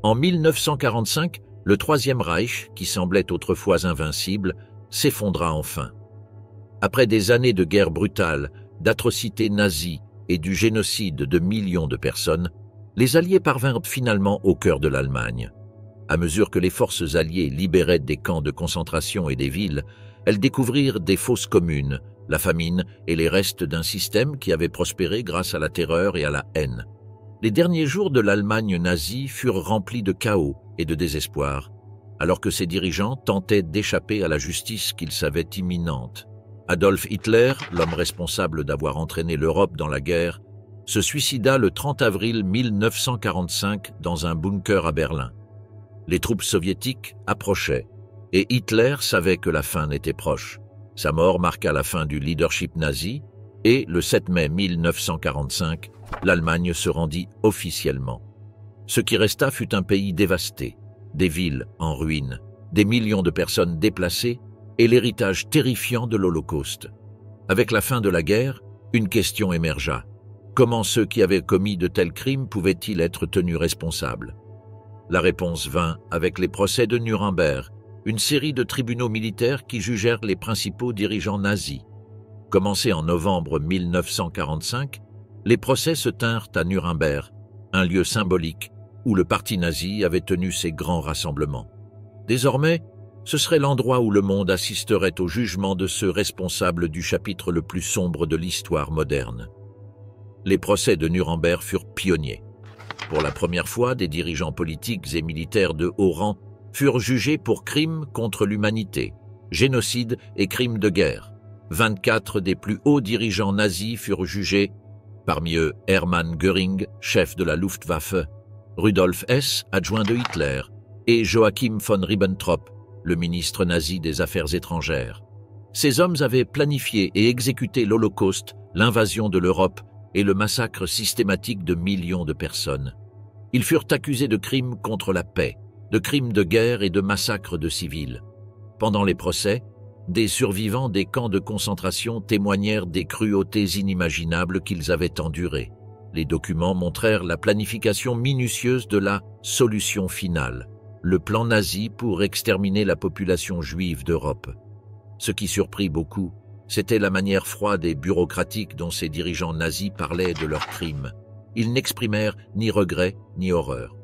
En 1945, le Troisième Reich, qui semblait autrefois invincible, s'effondra enfin. Après des années de guerre brutale, d'atrocités nazies et du génocide de millions de personnes, les Alliés parvinrent finalement au cœur de l'Allemagne. À mesure que les forces alliées libéraient des camps de concentration et des villes, elles découvrirent des fosses communes, la famine et les restes d'un système qui avait prospéré grâce à la terreur et à la haine. Les derniers jours de l'Allemagne nazie furent remplis de chaos et de désespoir, alors que ses dirigeants tentaient d'échapper à la justice qu'ils savaient imminente. Adolf Hitler, l'homme responsable d'avoir entraîné l'Europe dans la guerre, se suicida le 30 avril 1945 dans un bunker à Berlin. Les troupes soviétiques approchaient, et Hitler savait que la fin n'était proche. Sa mort marqua la fin du leadership nazi, et le 7 mai 1945, l'Allemagne se rendit officiellement. Ce qui resta fut un pays dévasté, des villes en ruines, des millions de personnes déplacées et l'héritage terrifiant de l'Holocauste. Avec la fin de la guerre, une question émergea. Comment ceux qui avaient commis de tels crimes pouvaient-ils être tenus responsables? La réponse vint avec les procès de Nuremberg, une série de tribunaux militaires qui jugèrent les principaux dirigeants nazis. Commencés en novembre 1945, les procès se tinrent à Nuremberg, un lieu symbolique où le parti nazi avait tenu ses grands rassemblements. Désormais, ce serait l'endroit où le monde assisterait au jugement de ceux responsables du chapitre le plus sombre de l'histoire moderne. Les procès de Nuremberg furent pionniers. Pour la première fois, des dirigeants politiques et militaires de haut rang furent jugés pour crimes contre l'humanité, génocide et crimes de guerre. 24 des plus hauts dirigeants nazis furent jugés, parmi eux Hermann Göring, chef de la Luftwaffe, Rudolf Hess, adjoint de Hitler, et Joachim von Ribbentrop, le ministre nazi des Affaires étrangères. Ces hommes avaient planifié et exécuté l'Holocauste, l'invasion de l'Europe et le massacre systématique de millions de personnes. Ils furent accusés de crimes contre la paix, de crimes de guerre et de massacres de civils. Pendant les procès, des survivants des camps de concentration témoignèrent des cruautés inimaginables qu'ils avaient endurées. Les documents montrèrent la planification minutieuse de la solution finale, le plan nazi pour exterminer la population juive d'Europe. Ce qui surprit beaucoup, c'était la manière froide et bureaucratique dont ces dirigeants nazis parlaient de leurs crimes. Ils n'exprimèrent ni regret ni horreur.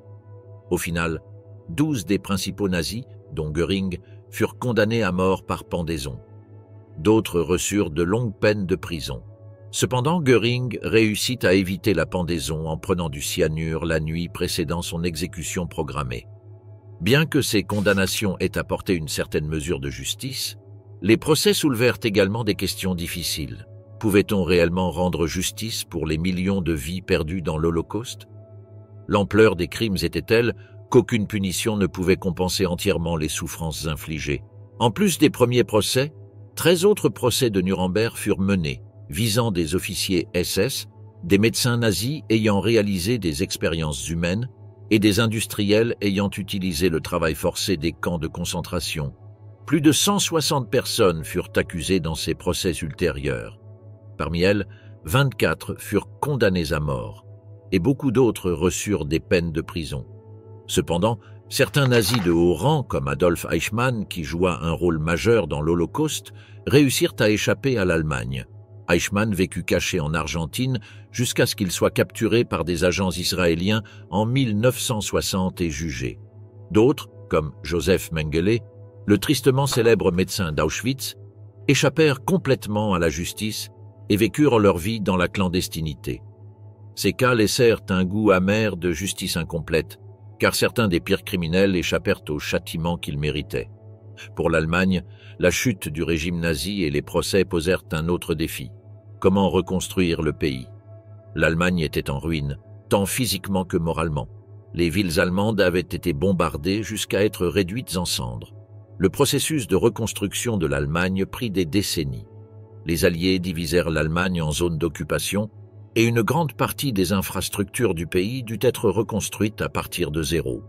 Au final, 12 des principaux nazis, dont Göring, furent condamnés à mort par pendaison. D'autres reçurent de longues peines de prison. Cependant, Göring réussit à éviter la pendaison en prenant du cyanure la nuit précédant son exécution programmée. Bien que ces condamnations aient apporté une certaine mesure de justice, les procès soulevèrent également des questions difficiles. Pouvait-on réellement rendre justice pour les millions de vies perdues dans l'Holocauste? L'ampleur des crimes était telle qu'aucune punition ne pouvait compenser entièrement les souffrances infligées. En plus des premiers procès, 13 autres procès de Nuremberg furent menés, visant des officiers SS, des médecins nazis ayant réalisé des expériences humaines et des industriels ayant utilisé le travail forcé des camps de concentration. Plus de 160 personnes furent accusées dans ces procès ultérieurs. Parmi elles, 24 furent condamnées à mort, et beaucoup d'autres reçurent des peines de prison. Cependant, certains nazis de haut rang, comme Adolf Eichmann, qui joua un rôle majeur dans l'Holocauste, réussirent à échapper à l'Allemagne. Eichmann vécut caché en Argentine jusqu'à ce qu'il soit capturé par des agents israéliens en 1960 et jugé. D'autres, comme Joseph Mengele, le tristement célèbre médecin d'Auschwitz, échappèrent complètement à la justice et vécurent leur vie dans la clandestinité. Ces cas laissèrent un goût amer de justice incomplète, car certains des pires criminels échappèrent au châtiment qu'ils méritaient. Pour l'Allemagne, la chute du régime nazi et les procès posèrent un autre défi. Comment reconstruire le pays? L'Allemagne était en ruine, tant physiquement que moralement. Les villes allemandes avaient été bombardées jusqu'à être réduites en cendres. Le processus de reconstruction de l'Allemagne prit des décennies. Les Alliés divisèrent l'Allemagne en zones d'occupation et une grande partie des infrastructures du pays dut être reconstruite à partir de zéro.